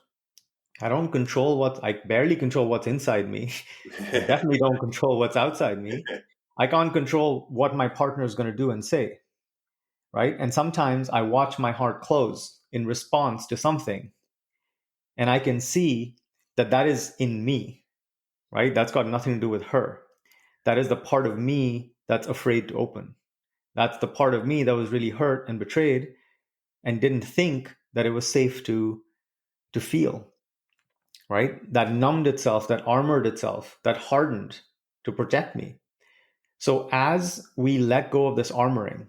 Speaker 2: I barely control what's inside me. I definitely don't control what's outside me. I can't control what my partner is going to do and say, right? And sometimes I watch my heart close in response to something, and I can see that that is in me, right? That's got nothing to do with her. That is the part of me that's afraid to open. That's the part of me that was really hurt and betrayed and didn't think that it was safe to feel, right? That numbed itself, that armored itself, that hardened to protect me. So as we let go of this armoring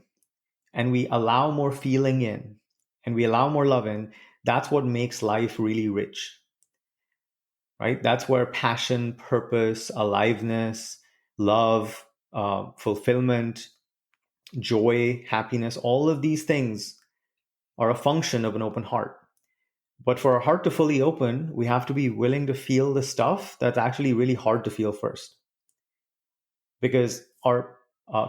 Speaker 2: and we allow more feeling in and we allow more love in, that's what makes life really rich, right? That's where passion, purpose, aliveness, love, fulfillment, joy, happiness, all of these things are a function of an open heart. But for our heart to fully open, we have to be willing to feel the stuff that's actually really hard to feel first. Because our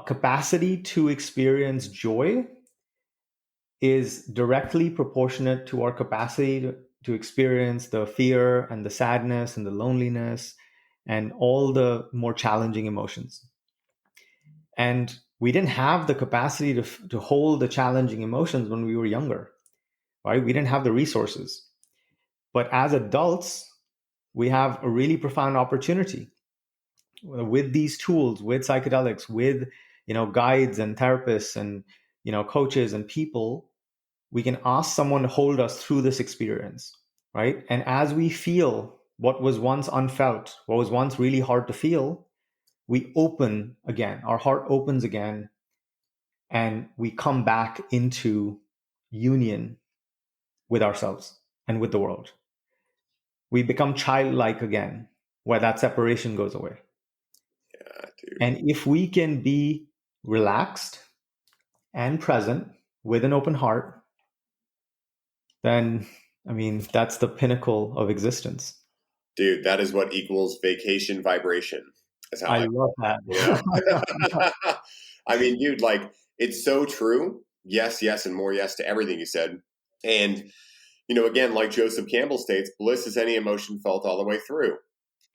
Speaker 2: capacity to experience joy is directly proportionate to our capacity to experience the fear and the sadness and the loneliness and all the more challenging emotions. And we didn't have the capacity to hold the challenging emotions when we were younger, right? We didn't have the resources. But as adults, we have a really profound opportunity with these tools, with psychedelics, with guides and therapists and coaches and people. We can ask someone to hold us through this experience, right? And as we feel what was once unfelt, what was once really hard to feel, we open again. Our heart opens again, and we come back into union with ourselves and with the world. We become childlike again, where that separation goes away.
Speaker 3: Yeah, dude.
Speaker 2: And if we can be relaxed and present with an open heart, then, I mean, that's the pinnacle of existence.
Speaker 3: Dude, that is what equals vacation vibration. That's how
Speaker 2: I love that.
Speaker 3: Yeah. I mean, dude, like, it's so true. Yes, yes, and more yes to everything you said. And, again, like Joseph Campbell states, bliss is any emotion felt all the way through.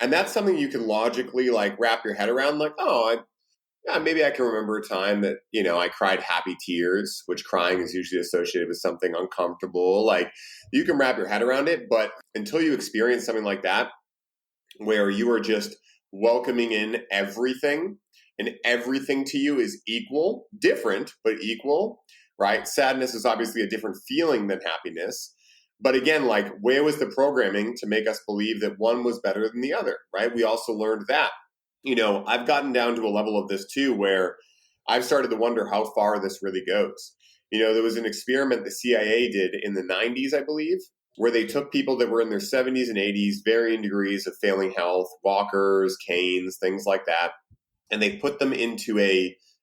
Speaker 3: And that's something you can logically, like, wrap your head around, like, maybe I can remember a time that, I cried happy tears, which crying is usually associated with something uncomfortable. Like, you can wrap your head around it, but until you experience something like that, where you are just welcoming in everything and everything to you is equal, different, but equal, right? Sadness is obviously a different feeling than happiness. But again, like, where was the programming to make us believe that one was better than the other, right? We also learned that. I've gotten down to a level of this too, where I've started to wonder how far this really goes. There was an experiment the CIA did in the 90s, I believe, where they took people that were in their 70s and 80s, varying degrees of failing health, walkers, canes, things like that. And they put them into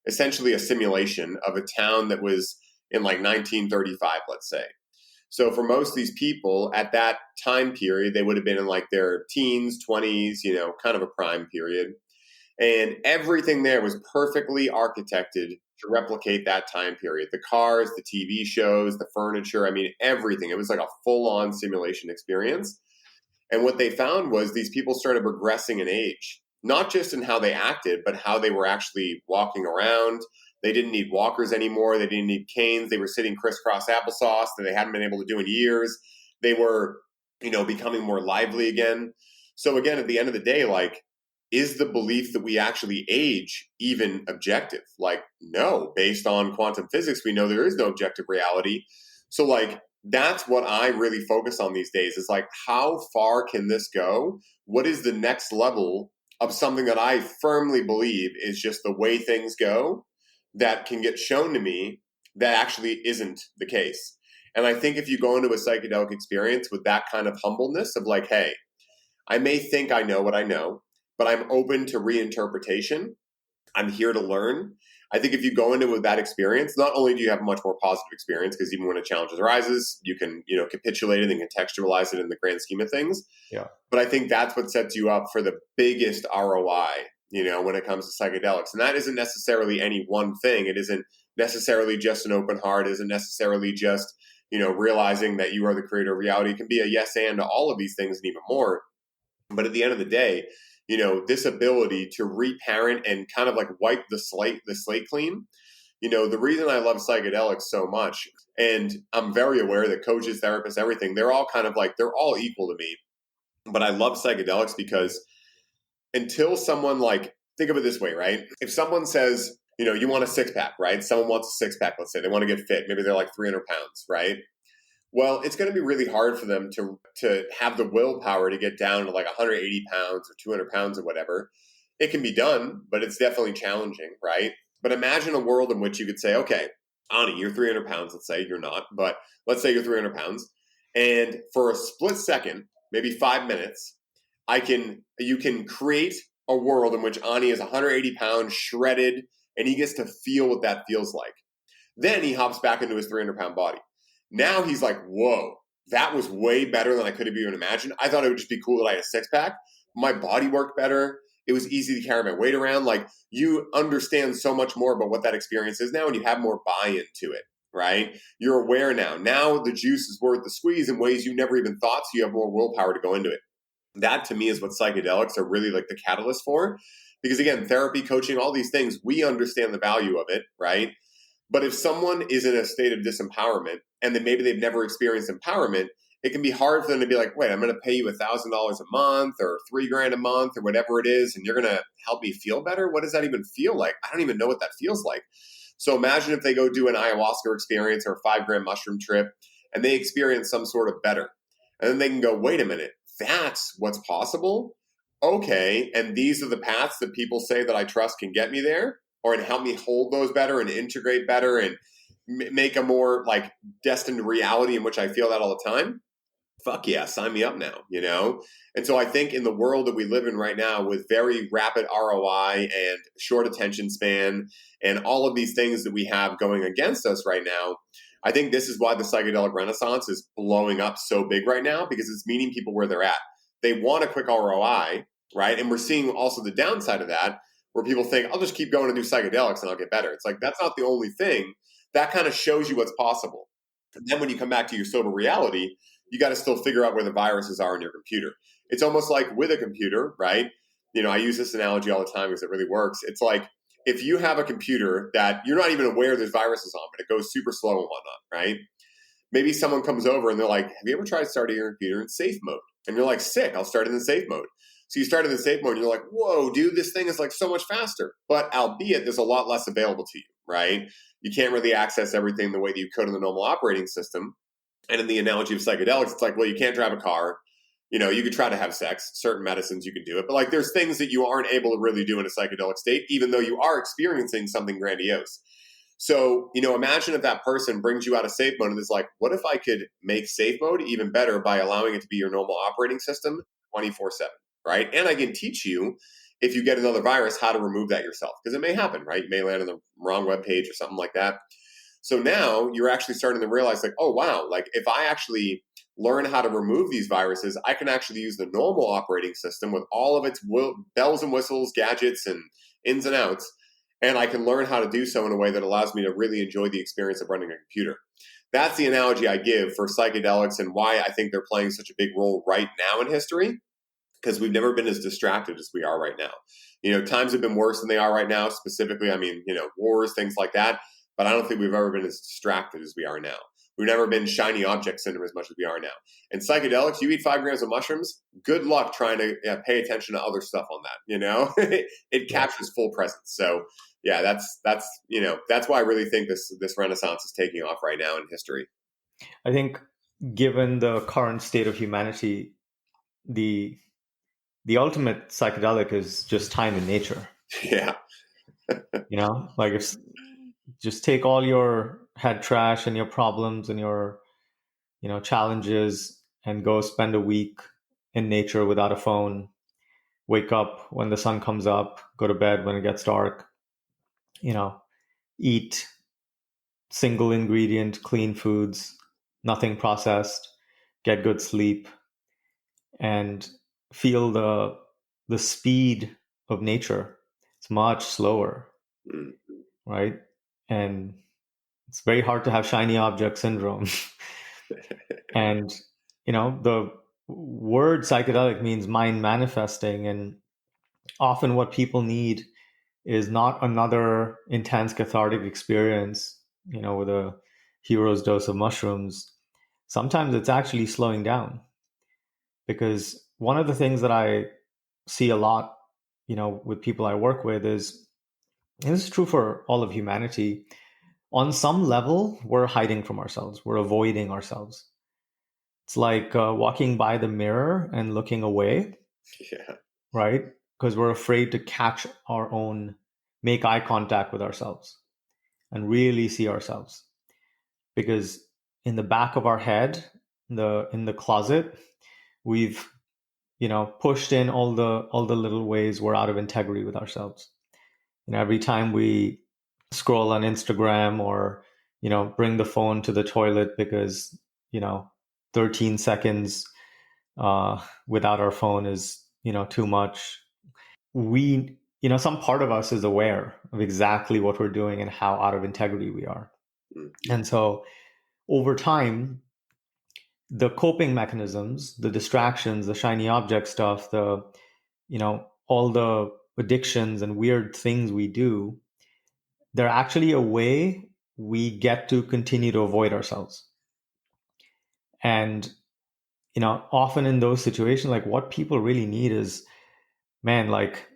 Speaker 3: essentially a simulation of a town that was in like 1935, let's say. So for most of these people at that time period, they would have been in like their teens, 20s, kind of a prime period. And everything there was perfectly architected to replicate that time period. The cars, the TV shows, the furniture, I mean, everything. It was like a full-on simulation experience. And what they found was these people started regressing in age, not just in how they acted, but how they were actually walking around. They didn't need walkers anymore. They didn't need canes. They were sitting crisscross applesauce that they hadn't been able to do in years. They were, becoming more lively again. So again, at the end of the day, like, is the belief that we actually age even objective? Like, no, based on quantum physics, we know there is no objective reality. So like, that's what I really focus on these days is like, how far can this go? What is the next level of something that I firmly believe is just the way things go that can get shown to me that actually isn't the case? And I think if you go into a psychedelic experience with that kind of humbleness of like, hey, I may think I know what I know, but I'm open to reinterpretation. I'm here to learn. I think if you go into it with that experience, not only do you have a much more positive experience, because even when a challenge arises, you can, capitulate it and contextualize it in the grand scheme of things.
Speaker 2: Yeah.
Speaker 3: But I think that's what sets you up for the biggest ROI, when it comes to psychedelics. And that isn't necessarily any one thing. It isn't necessarily just an open heart. It isn't necessarily just, realizing that you are the creator of reality. It can be a yes and to all of these things and even more. But at the end of the day, this ability to reparent and kind of like wipe the slate clean. The reason I love psychedelics so much, and I'm very aware that coaches, therapists, everything, they're all kind of like, they're all equal to me. But I love psychedelics because until someone, like, think of it this way, right? If someone says, you want a six pack, right? Someone wants a six pack, let's say they want to get fit. Maybe they're like 300 pounds, right? Well, it's going to be really hard for them to have the willpower to get down to like 180 pounds or 200 pounds or whatever. It can be done, but it's definitely challenging, right? But imagine a world in which you could say, okay, Ani, you're 300 pounds. Let's say you're not, but let's say you're 300 pounds. And for a split second, maybe 5 minutes, you can create a world in which Ani is 180 pounds, shredded, and he gets to feel what that feels like. Then he hops back into his 300-pound body. Now he's like, whoa, that was way better than I could have even imagined. I thought it would just be cool that I had a six-pack. My body worked better. It was easy to carry my weight around. Like, you understand so much more about what that experience is now, and you have more buy-in to it, right? You're aware now. Now the juice is worth the squeeze in ways you never even thought, so you have more willpower to go into it. That, to me, is what psychedelics are really like the catalyst for. Because, again, therapy, coaching, all these things, we understand the value of it, right? But if someone is in a state of disempowerment and then maybe they've never experienced empowerment, it can be hard for them to be like, wait, I'm going to pay you $1,000 a month or $3,000 a month or whatever it is, and you're going to help me feel better? What does that even feel like? I don't even know what that feels like. So imagine if they go do an ayahuasca experience or a 5-gram mushroom trip and they experience some sort of better. And then they can go, wait a minute, that's what's possible? Okay, and these are the paths that people say that I trust can get me there, or and help me hold those better and integrate better and make a more like destined reality in which I feel that all the time. Fuck yeah, sign me up now, And so I think in the world that we live in right now with very rapid ROI and short attention span and all of these things that we have going against us right now, I think this is why the psychedelic renaissance is blowing up so big right now, because it's meeting people where they're at. They want a quick ROI, right? And we're seeing also the downside of that, where people think, I'll just keep going to do psychedelics and I'll get better. It's like, that's not the only thing. That kind of shows you what's possible. And then when you come back to your sober reality, you got to still figure out where the viruses are in your computer. It's almost like with a computer, right? I use this analogy all the time because it really works. It's like if you have a computer that you're not even aware there's viruses on, but it goes super slow and whatnot, right? Maybe someone comes over and they're like, have you ever tried starting your computer in safe mode? And you're like, sick, I'll start it in safe mode. So you start in the safe mode and you're like, whoa, dude, this thing is like so much faster. But albeit there's a lot less available to you, right? You can't really access everything the way that you could in the normal operating system. And in the analogy of psychedelics, it's like, well, you can't drive a car. You could try to have sex. Certain medicines, you can do it. But like there's things that you aren't able to really do in a psychedelic state, even though you are experiencing something grandiose. So, imagine if that person brings you out of safe mode and is like, what if I could make safe mode even better by allowing it to be your normal operating system 24/7, right? And I can teach you, if you get another virus, how to remove that yourself, because it may happen, right? You may land on the wrong web page or something like that. So now you're actually starting to realize like, oh, wow, like if I actually learn how to remove these viruses, I can actually use the normal operating system with all of its bells and whistles, gadgets, and ins and outs. And I can learn how to do so in a way that allows me to really enjoy the experience of running a computer. That's the analogy I give for psychedelics and why I think they're playing such a big role right now in history, because we've never been as distracted as we are right now. Times have been worse than they are right now, specifically, wars, things like that. But I don't think we've ever been as distracted as we are now. We've never been shiny object syndrome as much as we are now. And psychedelics, you eat 5 grams of mushrooms, good luck trying to pay attention to other stuff on that, It captures full presence. So yeah, that's why I really think this renaissance is taking off right now in history.
Speaker 2: I think given the current state of humanity, the ultimate psychedelic is just time in nature.
Speaker 3: Yeah.
Speaker 2: Like if just take all your head trash and your problems and your, challenges and go spend a week in nature without a phone, wake up when the sun comes up, go to bed when it gets dark, eat single ingredient, clean foods, nothing processed, get good sleep, and feel the speed of nature. It's much slower, right? And it's very hard to have shiny object syndrome. And, the word psychedelic means mind manifesting. And often what people need is not another intense cathartic experience, with a hero's dose of mushrooms. Sometimes it's actually slowing down, because one of the things that I see a lot, with people I work with is, and this is true for all of humanity, on some level, we're hiding from ourselves. We're avoiding ourselves. It's like walking by the mirror and looking away,
Speaker 3: Yeah.
Speaker 2: right? Because we're afraid to make eye contact with ourselves and really see ourselves. Because in the back of our head, in the closet, we've pushed in all the little ways we're out of integrity with ourselves. Every time we scroll on Instagram, or bring the phone to the toilet because 13 seconds without our phone is too much. Some part of us is aware of exactly what we're doing and how out of integrity we are.
Speaker 3: Mm-hmm.
Speaker 2: And so over time, the coping mechanisms, the distractions, the shiny object stuff, all the addictions and weird things we do, they're actually a way we get to continue to avoid ourselves. And often in those situations, like, what people really need is, man, like,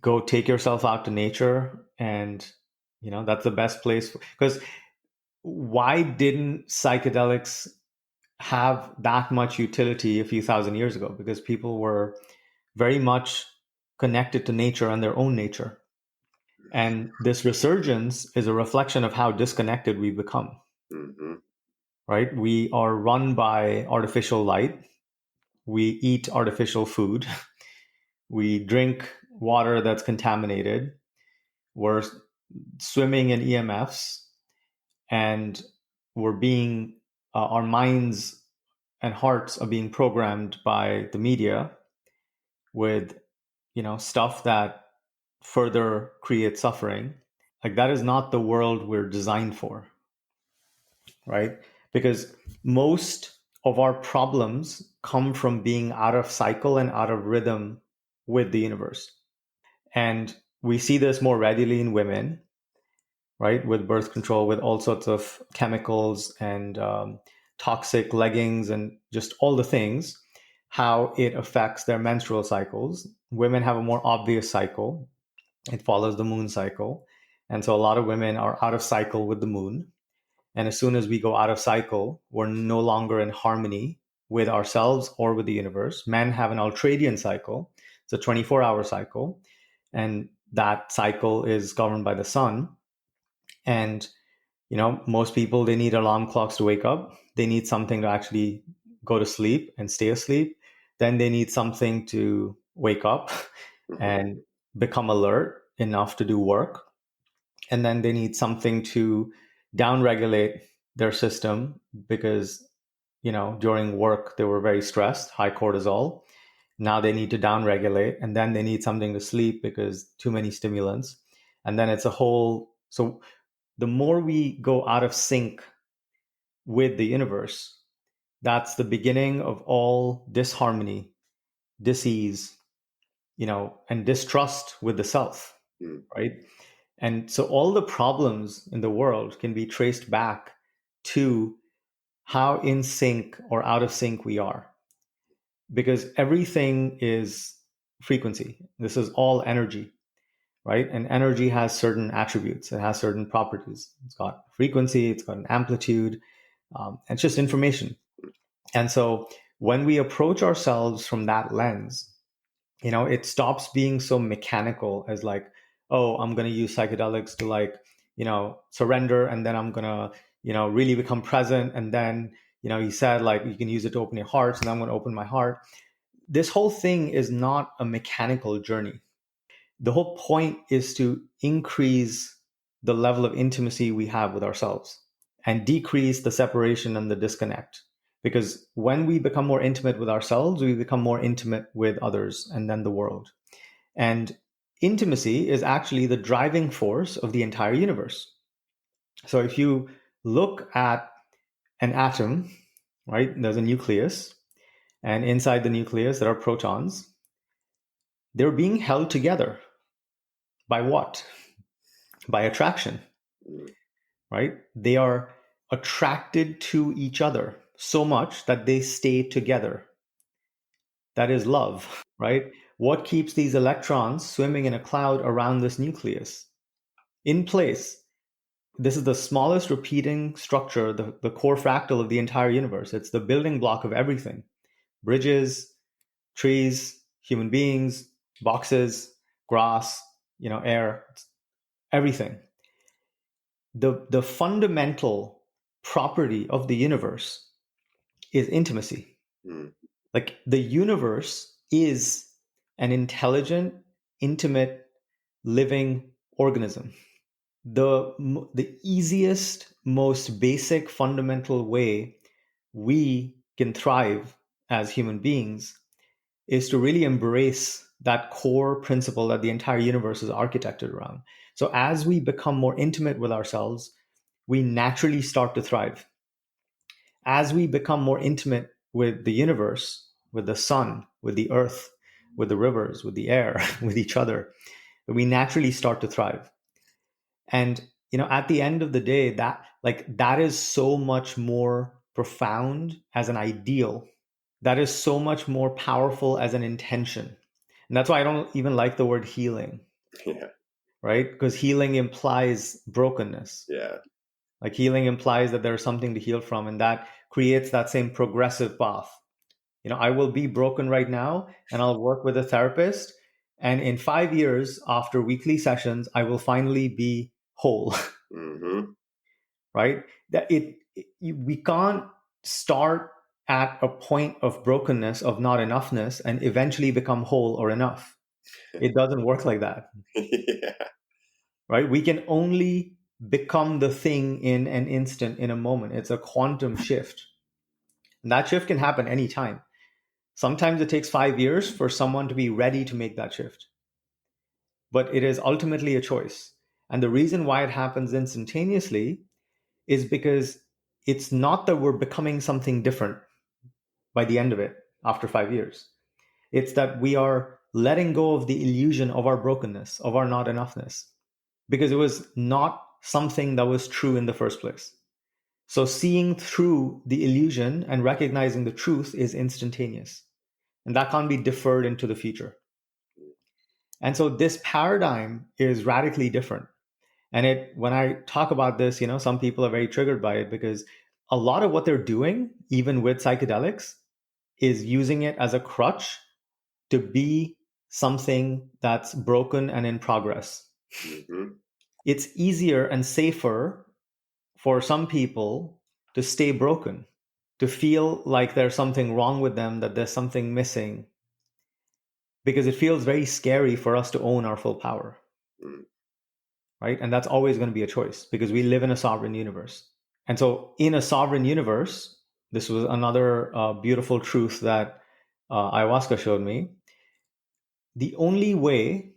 Speaker 2: go take yourself out to nature. And that's the best place, because why didn't psychedelics have that much utility a few thousand years ago? Because people were very much connected to nature and their own nature. And this resurgence is a reflection of how disconnected we've become.
Speaker 3: Mm-hmm.
Speaker 2: Right? We are run by artificial light. We eat artificial food. We drink water that's contaminated. We're swimming in EMFs, and our minds and hearts are being programmed by the media with, stuff that further creates suffering. Like, that is not the world we're designed for, right? Because most of our problems come from being out of cycle and out of rhythm with the universe. And we see this more readily in women, right? With birth control, with all sorts of chemicals and toxic leggings and just all the things, how it affects their menstrual cycles. Women have a more obvious cycle. It follows the moon cycle. And so a lot of women are out of cycle with the moon. And as soon as we go out of cycle, we're no longer in harmony with ourselves or with the universe. Men have an ultradian cycle. It's a 24-hour cycle. And that cycle is governed by the sun. And, most people, they need alarm clocks to wake up. They need something to actually go to sleep and stay asleep. Then they need something to wake up and become alert enough to do work. And then they need something to downregulate their system because, during work, they were very stressed, high cortisol. Now they need to downregulate, and then they need something to sleep because too many stimulants. And then it's so the more we go out of sync with the universe, that's the beginning of all disharmony, disease, and distrust with the self, right? And so all the problems in the world can be traced back to how in sync or out of sync we are. Because everything is frequency. This is all energy, right? And energy has certain attributes. It has certain properties. It's got frequency, it's got an amplitude. It's just information. And so when we approach ourselves from that lens, it stops being so mechanical as like, oh, I'm going to use psychedelics to surrender. And then I'm going to, really become present. And then, he said, like, you can use it to open your heart. And I'm going to open my heart. This whole thing is not a mechanical journey. The whole point is to increase the level of intimacy we have with ourselves and decrease the separation and the disconnect. Because when we become more intimate with ourselves, we become more intimate with others and then the world. And intimacy is actually the driving force of the entire universe. So if you look at an atom, right, there's a nucleus, and inside the nucleus, there are protons. they're being held together by what? By attraction, right? They are attracted to each other so much that they stay together. That is love, right? What keeps these electrons swimming in a cloud around this nucleus in place? This is the smallest repeating structure, the core fractal of the entire universe. It's the building block of everything. Bridges, trees, human beings, boxes, grass, air, everything. The fundamental property of the universe is intimacy. Like the universe is an intelligent, intimate, living organism. The easiest, most basic, fundamental way we can thrive as human beings is to really embrace that core principle that the entire universe is architected around. So as we become more intimate with ourselves, we naturally start to thrive. As we become more intimate with the universe, with the sun, with the earth, with the rivers, with the air, with each other, we naturally start to thrive. And at the end of the day, that is so much more profound as an ideal. That is so much more powerful as an intention. And that's why I don't even like the word healing.
Speaker 3: Yeah.
Speaker 2: Right? Because healing implies brokenness.
Speaker 3: Yeah.
Speaker 2: Like healing implies that there's something to heal from, and that creates that same progressive path. I will be broken right now and I'll work with a therapist. And in 5 years after weekly sessions, I will finally be whole.
Speaker 3: Mm-hmm.
Speaker 2: Right? That we can't start at a point of brokenness, of not enoughness, and eventually become whole or enough. It doesn't work like that.
Speaker 3: Yeah.
Speaker 2: Right? We can only become the thing in an instant, in a moment. It's a quantum shift. And that shift can happen anytime. Sometimes it takes 5 years for someone to be ready to make that shift. But it is ultimately a choice. And the reason why it happens instantaneously is because it's not that we're becoming something different by the end of it after 5 years. It's that we are letting go of the illusion of our brokenness, of our not enoughness, because it was not something that was true in the first place. So seeing through the illusion and recognizing the truth is instantaneous. And that can't be deferred into the future. And so this paradigm is radically different. And when I talk about this, some people are very triggered by it because a lot of what they're doing, even with psychedelics, is using it as a crutch to be something that's broken and in progress.
Speaker 3: Mm-hmm.
Speaker 2: It's easier and safer for some people to stay broken, to feel like there's something wrong with them, that there's something missing, because it feels very scary for us to own our full power. Right? And that's always going to be a choice because we live in a sovereign universe. And so in a sovereign universe, this was another beautiful truth that ayahuasca showed me. The only way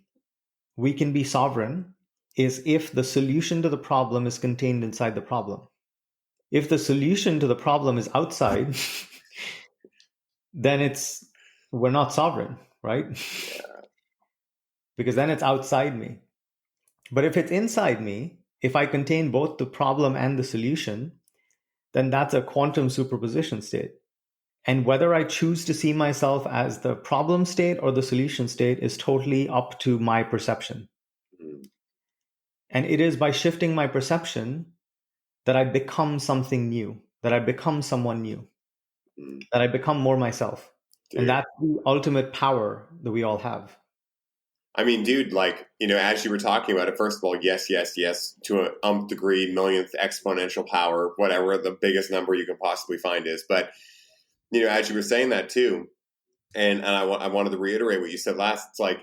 Speaker 2: we can be sovereign is if the solution to the problem is contained inside the problem. If the solution to the problem is outside, then we're not sovereign, right?
Speaker 3: Yeah.
Speaker 2: Because then it's outside me. But if it's inside me, if I contain both the problem and the solution, then that's a quantum superposition state. And whether I choose to see myself as the problem state or the solution state is totally up to my perception. And it is by shifting my perception that I become something new, that I become someone new, that I become more myself.
Speaker 3: Dude.
Speaker 2: And that's the ultimate power that we all have.
Speaker 3: I mean, dude, as you were talking about it, first of all, yes, to an degree, millionth exponential power, whatever the biggest number you can possibly find is. But, as you were saying that too, and I wanted to reiterate what you said last, it's like,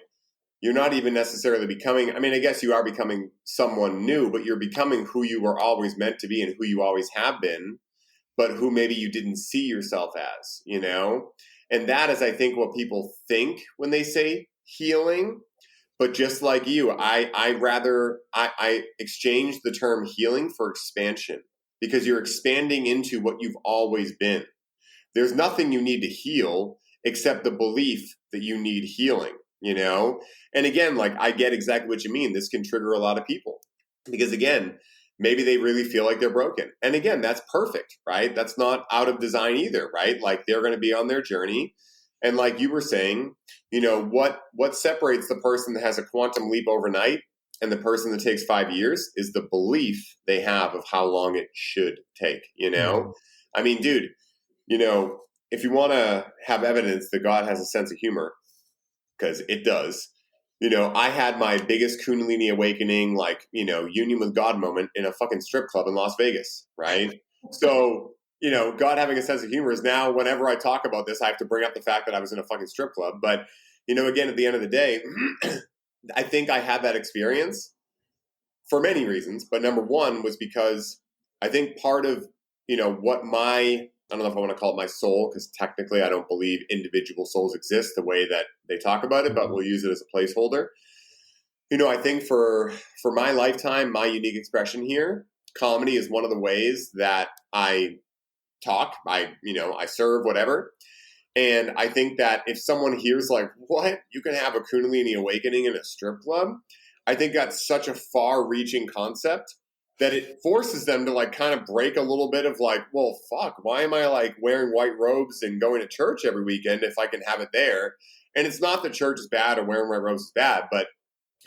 Speaker 3: you're not even necessarily becoming, I guess you are becoming someone new, but you're becoming who you were always meant to be and who you always have been, but who maybe you didn't see yourself as, And that is, I think, what people think when they say healing. But just like you, I exchange the term healing for expansion because you're expanding into what you've always been. There's nothing you need to heal except the belief that you need healing. you know? And again, like, I get exactly what you mean. This can trigger a lot of people because, again, maybe they really feel like they're broken. And again, that's perfect, right? That's not out of design either, right? Like, they're going to be on their journey. And like you were saying, you know, what separates the person that has a quantum leap overnight and the person that takes 5 years is the belief they have of how long it should take, you know? I mean, dude, you know, if you want to have evidence that God has a sense of humor, because it does, you know, I had my biggest Kundalini awakening, like, you know, union with God moment in a fucking strip club in Las Vegas, right? So, you know, God having a sense of humor is now, whenever I talk about this, I have to bring up the fact that I was in a fucking strip club. But, you know, again, at the end of the day, I think I had that experience for many reasons. But number one was because I think part of, you know, what I don't know if I want to call it my soul, because technically I don't believe individual souls exist the way that they talk about it, but we'll use it as a placeholder. You know, I think for my lifetime, my unique expression here, comedy is one of the ways that I talk, I serve, whatever. And I think that if someone hears like, what, you can have a Kundalini awakening in a strip club, I think that's such a far-reaching concept that it forces them to like kind of break a little bit of like, well, fuck, why am I like wearing white robes and going to church every weekend if I can have it there? And it's not that church is bad or wearing white robes is bad, but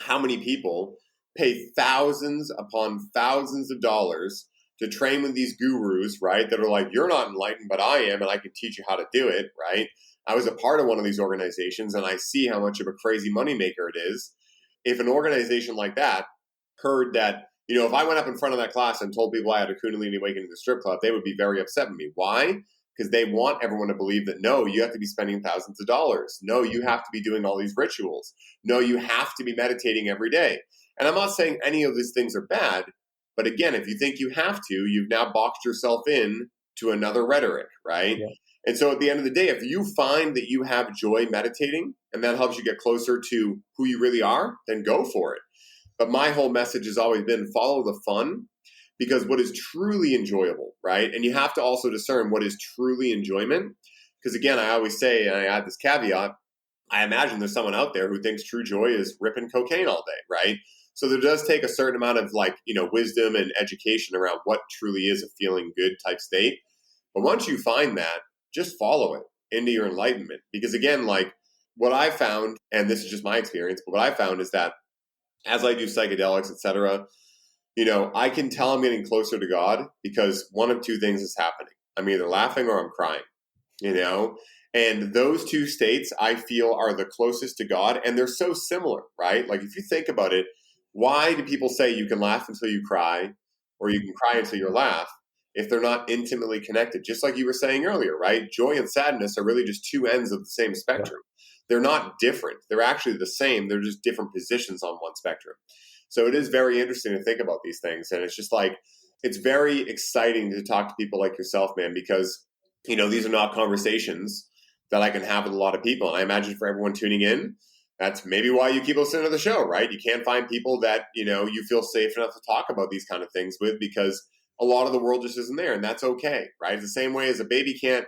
Speaker 3: how many people pay thousands upon thousands of dollars to train with these gurus, right? That are like, you're not enlightened, but I am, and I can teach you how to do it, right? I was a part of one of these organizations, and I see how much of a crazy moneymaker it is. If an organization like that heard that, you know, if I went up in front of that class and told people I had a Kundalini awakening in the strip club, they would be very upset with me. Why? Because they want everyone to believe that, no, you have to be spending thousands of dollars. No, you have to be doing all these rituals. No, you have to be meditating every day. And I'm not saying any of these things are bad. But again, if you think you have to, you've now boxed yourself in to another rhetoric, right? Yeah. And so at the end of the day, if you find that you have joy meditating and that helps you get closer to who you really are, then go for it. But my whole message has always been follow the fun, because what is truly enjoyable, right? And you have to also discern what is truly enjoyment. Because again, I always say, and I add this caveat, I imagine there's someone out there who thinks true joy is ripping cocaine all day, right? So there does take a certain amount of like, you know, wisdom and education around what truly is a feeling good type state. But once you find that, just follow it into your enlightenment. Because again, like what I found, and this is just my experience, but what I found is that as I do psychedelics, etc., you know, I can tell I'm getting closer to God because one of two things is happening. I'm either laughing or I'm crying, you know? And those two states I feel are the closest to God, and they're so similar, right? Like if you think about it, why do people say you can laugh until you cry or you can cry until you laugh if they're not intimately connected? Just like you were saying earlier, right? Joy and sadness are really just two ends of the same spectrum. Yeah. They're not different. They're actually the same. They're just different positions on one spectrum. So it is very interesting to think about these things. And it's just like, it's very exciting to talk to people like yourself, man, because, you know, these are not conversations that I can have with a lot of people. And I imagine for everyone tuning in, that's maybe why you keep listening to the show, right? You can't find people that, you know, you feel safe enough to talk about these kind of things with, because a lot of the world just isn't there, and that's okay, right? It's the same way as a baby can't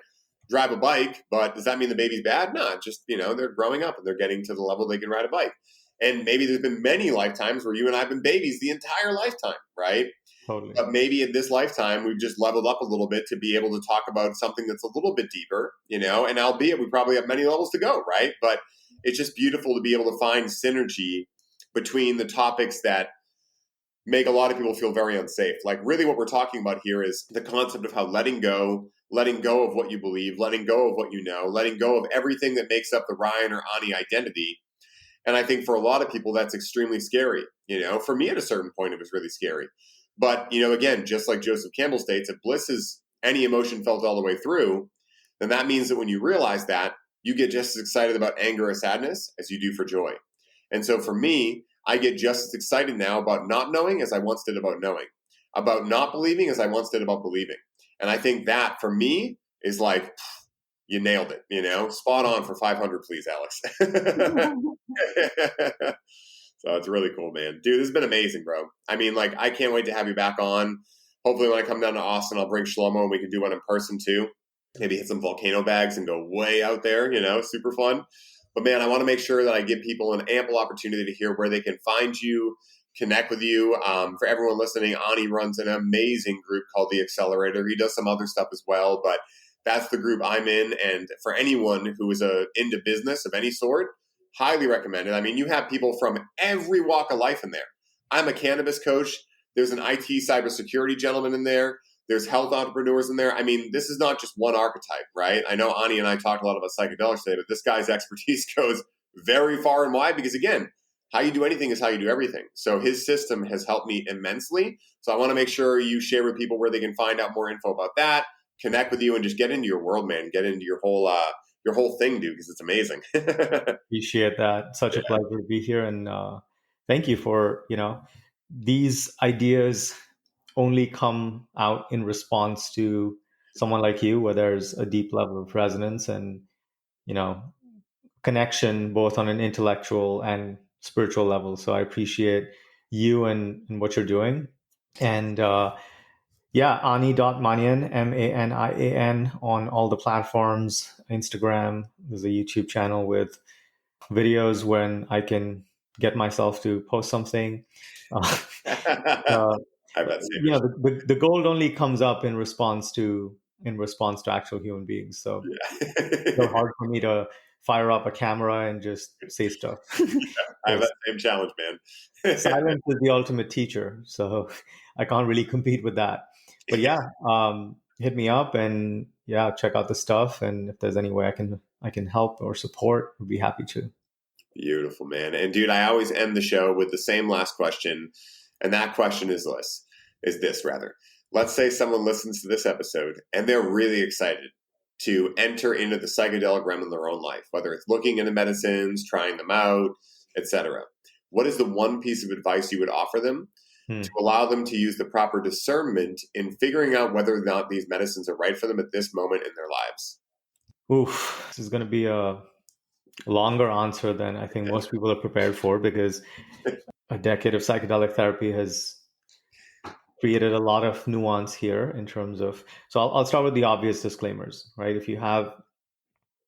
Speaker 3: drive a bike, but does that mean the baby's bad? No, just, you know, they're growing up and they're getting to the level they can ride a bike. And maybe there's been many lifetimes where you and I have been babies the entire lifetime, right?
Speaker 2: Totally.
Speaker 3: But maybe in this lifetime, we've just leveled up a little bit to be able to talk about something that's a little bit deeper, you know, and albeit we probably have many levels to go, right? But it's just beautiful to be able to find synergy between the topics that make a lot of people feel very unsafe. Like really what we're talking about here is the concept of how letting go of what you believe, letting go of what you know, letting go of everything that makes up the Ryan or Ani identity. And I think for a lot of people, that's extremely scary. You know, for me at a certain point, it was really scary. But, you know, again, just like Joseph Campbell states, if bliss is any emotion felt all the way through, then that means that when you realize that, you get just as excited about anger or sadness as you do for joy. And so for me, I get just as excited now about not knowing as I once did about knowing, about not believing as I once did about believing. And I think that for me is like, you nailed it, you know, spot on for 500, please, Alex. So it's really cool, man. Dude, this has been amazing, bro. I mean, like, I can't wait to have you back on. Hopefully when I come down to Austin, I'll bring Shlomo and we can do one in person too. Maybe hit some volcano bags and go way out there, you know, super fun. But man, I want to make sure that I give people an ample opportunity to hear where they can find you, connect with you. For everyone listening, Ani runs an amazing group called The Accelerator. He does some other stuff as well, but that's the group I'm in. And for anyone who is into business of any sort, highly recommended. I mean, you have people from every walk of life in there. I'm a cannabis coach. There's an IT cybersecurity gentleman in there. There's health entrepreneurs in there. I mean, this is not just one archetype, right? I know Ani and I talked a lot about psychedelics today, but this guy's expertise goes very far and wide because, again, how you do anything is how you do everything. So his system has helped me immensely. So I want to make sure you share with people where they can find out more info about that, connect with you, and just get into your world, man. Get into your whole thing, dude, because it's amazing.
Speaker 2: Appreciate that. Such a pleasure to be here. And thank you for, these ideas only come out in response to someone like you, where there's a deep level of resonance and, connection, both on an intellectual and spiritual level. So I appreciate you and what you're doing. And Ani.Manian, Manian, on all the platforms, Instagram. There's a YouTube channel with videos when I can get myself to post something. The gold only comes up in response to actual human beings. So it's so hard for me to fire up a camera and just say stuff.
Speaker 3: I have that same challenge, man.
Speaker 2: Silence is the ultimate teacher, so I can't really compete with that. But hit me up and check out the stuff. And if there's any way I can help or support, would be happy to.
Speaker 3: Beautiful, man. And dude, I always end the show with the same last question. And that question is this. Let's say someone listens to this episode and they're really excited to enter into the psychedelic realm in their own life, whether it's looking into medicines, trying them out, etc. What is the one piece of advice you would offer them to allow them to use the proper discernment in figuring out whether or not these medicines are right for them at this moment in their lives?
Speaker 2: Oof, this is going to be a longer answer than I think most people are prepared for, because a decade of psychedelic therapy has created a lot of nuance here in terms of, so I'll start with the obvious disclaimers, right? If you have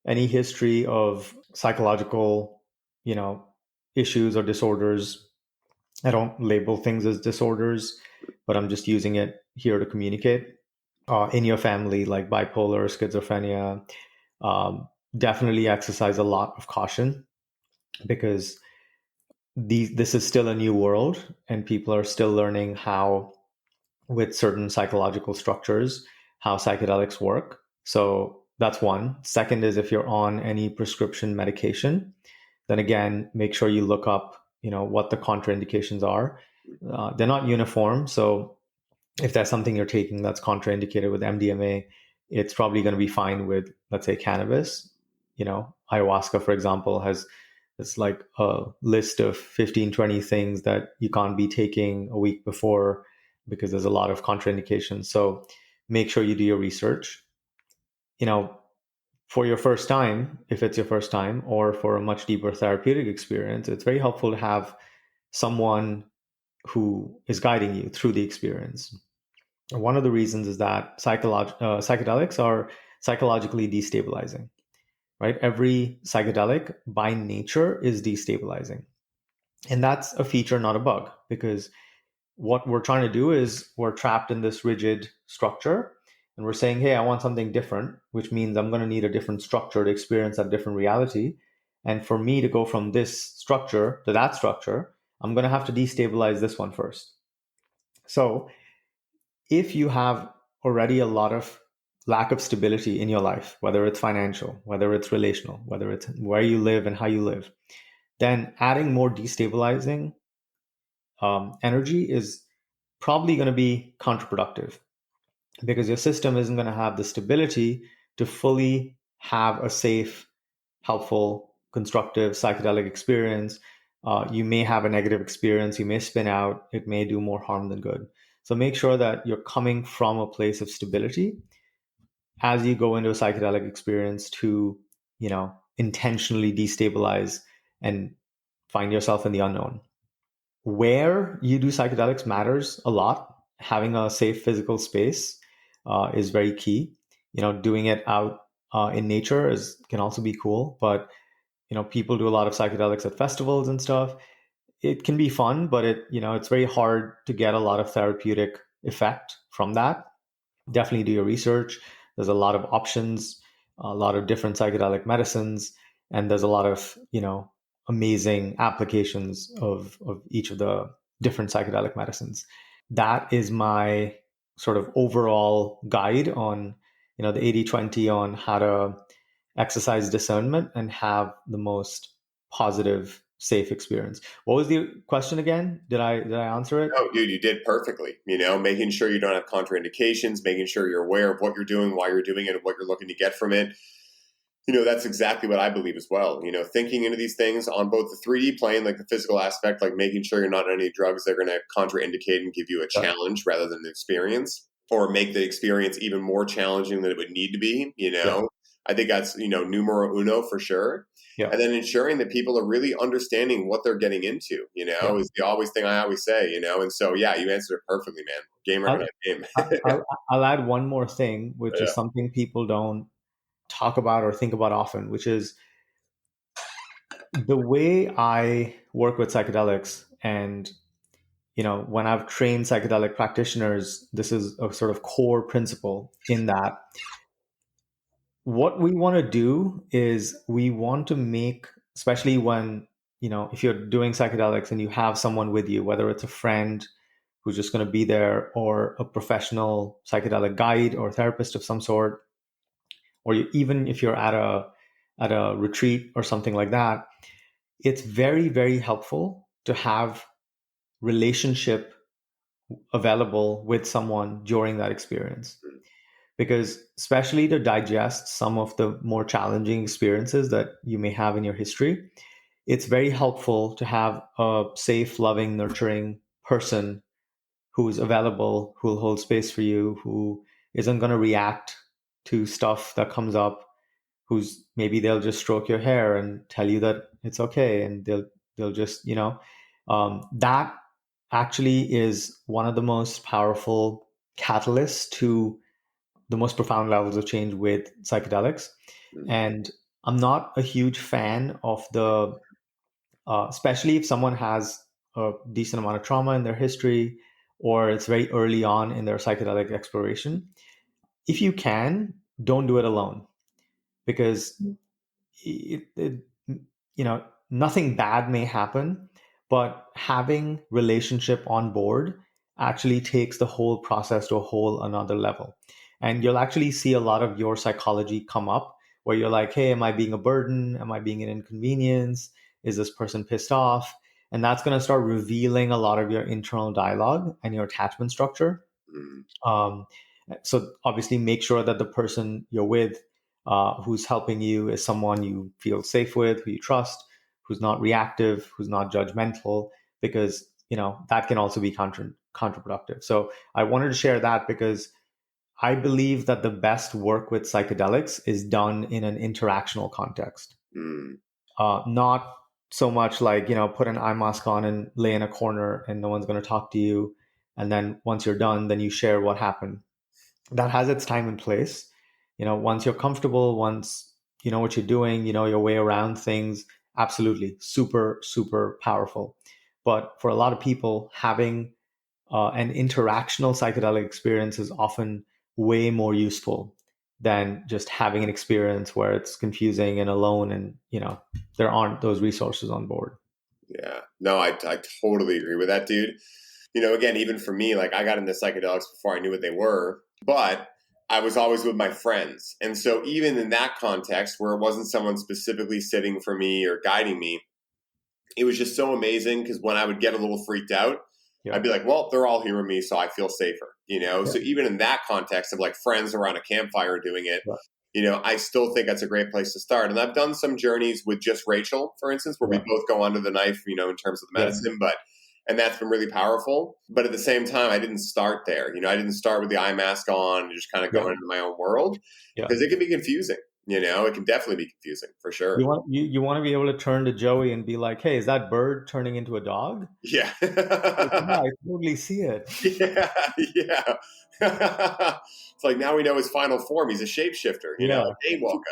Speaker 2: any history of psychological, issues or disorders, I don't label things as disorders, but I'm just using it here to communicate. In your family, like bipolar, schizophrenia, definitely exercise a lot of caution, because this is still a new world and people are still learning how, with certain psychological structures, how psychedelics work. So that's one. Second is, if you're on any prescription medication, then again, make sure you look up, what the contraindications are. They're not uniform. So if there's something you're taking that's contraindicated with MDMA, it's probably going to be fine with, let's say, cannabis. Ayahuasca, for example, it's like a list of 15, 20 things that you can't be taking a week before, because there's a lot of contraindications. So make sure you do your research. For your first time, if it's your first time, or for a much deeper therapeutic experience, it's very helpful to have someone who is guiding you through the experience. One of the reasons is that psychedelics are psychologically destabilizing, right? Every psychedelic by nature is destabilizing. And that's a feature, not a bug, because what we're trying to do is we're trapped in this rigid structure and we're saying, hey, I want something different, which means I'm going to need a different structure to experience that different reality. And for me to go from this structure to that structure, I'm going to have to destabilize this one first. So if you have already a lot of lack of stability in your life, whether it's financial, whether it's relational, whether it's where you live and how you live, then adding more destabilizing energy is probably going to be counterproductive, because your system isn't going to have the stability to fully have a safe, helpful, constructive psychedelic experience. You may have a negative experience, you may spin out, it may do more harm than good. So make sure that you're coming from a place of stability as you go into a psychedelic experience to, intentionally destabilize and find yourself in the unknown. Where you do psychedelics matters a lot. Having a safe physical space is very key. Doing it out in nature can also be cool, but people do a lot of psychedelics at festivals and stuff. It can be fun, but it's very hard to get a lot of therapeutic effect from that. Definitely do your research. There's a lot of options, a lot of different psychedelic medicines, and there's a lot of, amazing applications of each of the different psychedelic medicines. That is my sort of overall guide on, the 80/20 on how to exercise discernment and have the most positive, safe experience. What was the question again? Did I answer it?
Speaker 3: No, dude, you did perfectly. Making sure you don't have contraindications, making sure you're aware of what you're doing, why you're doing it, and what you're looking to get from it. That's exactly what I believe as well. Thinking into these things on both the 3D plane, like the physical aspect, like making sure you're not on any drugs that are going to contraindicate and give you a challenge rather than an experience, or make the experience even more challenging than it would need to be.
Speaker 2: Yeah.
Speaker 3: I think that's, numero uno for sure.
Speaker 2: Yeah.
Speaker 3: And then ensuring that people are really understanding what they're getting into, is the always thing I always say, and so, yeah, you answered it perfectly, man. Gamer and game.
Speaker 2: I'll add one more thing, which is something people don't talk about or think about often, which is the way I work with psychedelics. And, when I've trained psychedelic practitioners, this is a sort of core principle in that what we want to do is we want to make, especially when, if you're doing psychedelics and you have someone with you, whether it's a friend who's just going to be there or a professional psychedelic guide or therapist of some sort, or even if you're at a retreat or something like that, it's very, very helpful to have relationship available with someone during that experience. Because especially to digest some of the more challenging experiences that you may have in your history, it's very helpful to have a safe, loving, nurturing person who's available, who'll hold space for you, who isn't going to react to stuff that comes up, who's maybe they'll just stroke your hair and tell you that it's okay, and they'll just that actually is one of the most powerful catalysts to the most profound levels of change with psychedelics. And I'm not a huge fan of especially if someone has a decent amount of trauma in their history, or it's very early on in their psychedelic exploration. If you can, don't do it alone, because nothing bad may happen, but having relationship on board actually takes the whole process to a whole another level. And you'll actually see a lot of your psychology come up where you're like, hey, am I being a burden? Am I being an inconvenience? Is this person pissed off? And that's going to start revealing a lot of your internal dialogue and your attachment structure. So obviously make sure that the person you're with, who's helping you, is someone you feel safe with, who you trust, who's not reactive, who's not judgmental, because that can also be counterproductive. So I wanted to share that because I believe that the best work with psychedelics is done in an interactional context. Not so much like, put an eye mask on and lay in a corner and no one's going to talk to you. And then once you're done, then you share what happened. That has its time and place. Once you're comfortable, once you know what you're doing, you know your way around things, absolutely super, super powerful. But for a lot of people, having an interactional psychedelic experience is often way more useful than just having an experience where it's confusing and alone, and there aren't those resources on board.
Speaker 3: Yeah, no, I totally agree with that, dude. Again, even for me, like I got into psychedelics before I knew what they were, but I was always with my friends. And so even in that context where it wasn't someone specifically sitting for me or guiding me, it was just so amazing because when I would get a little freaked out, I'd be like, well, they're all here with me, so I feel safer, So even in that context of like friends around a campfire doing it, I still think that's a great place to start. And I've done some journeys with just Rachel, for instance, where we both go under the knife, in terms of the medicine, and that's been really powerful. But at the same time, I didn't start there. I didn't start with the eye mask on and just kind of go into my own world because it can be confusing. You know, it can definitely be confusing for sure.
Speaker 2: You want to be able to turn to Joey and be like, "Hey, is that bird turning into a dog?"
Speaker 3: Yeah.
Speaker 2: Like, yeah, I totally see it.
Speaker 3: Yeah, yeah. It's like now we know his final form. He's a shapeshifter, you know, Daywalker.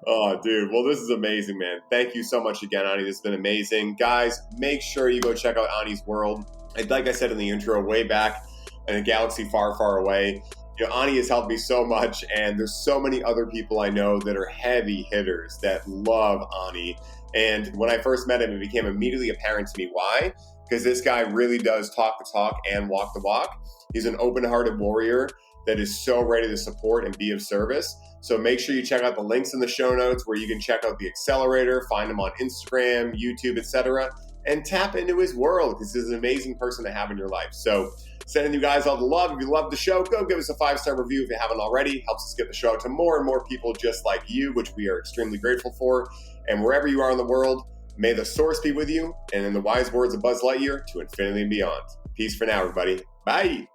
Speaker 3: Oh, dude. Well, this is amazing, man. Thank you so much again, Ani. This has been amazing. Guys, make sure you go check out Ani's world. And like I said in the intro, way back in a galaxy far, far away, you know, Ani has helped me so much, and there's so many other people I know that are heavy hitters that love Ani. And when I first met him, it became immediately apparent to me why. Because this guy really does talk the talk and walk the walk. He's an open-hearted warrior that is so ready to support and be of service. So make sure you check out the links in the show notes where you can check out the accelerator, find him on Instagram, YouTube, etc., and tap into his world because he's an amazing person to have in your life. So sending you guys all the love. If you love the show, go give us a 5-star review if you haven't already. Helps us get the show out to more and more people just like you, which we are extremely grateful for. And wherever you are in the world, may the source be with you, and in the wise words of Buzz Lightyear, to infinity and beyond. Peace for now, everybody. Bye.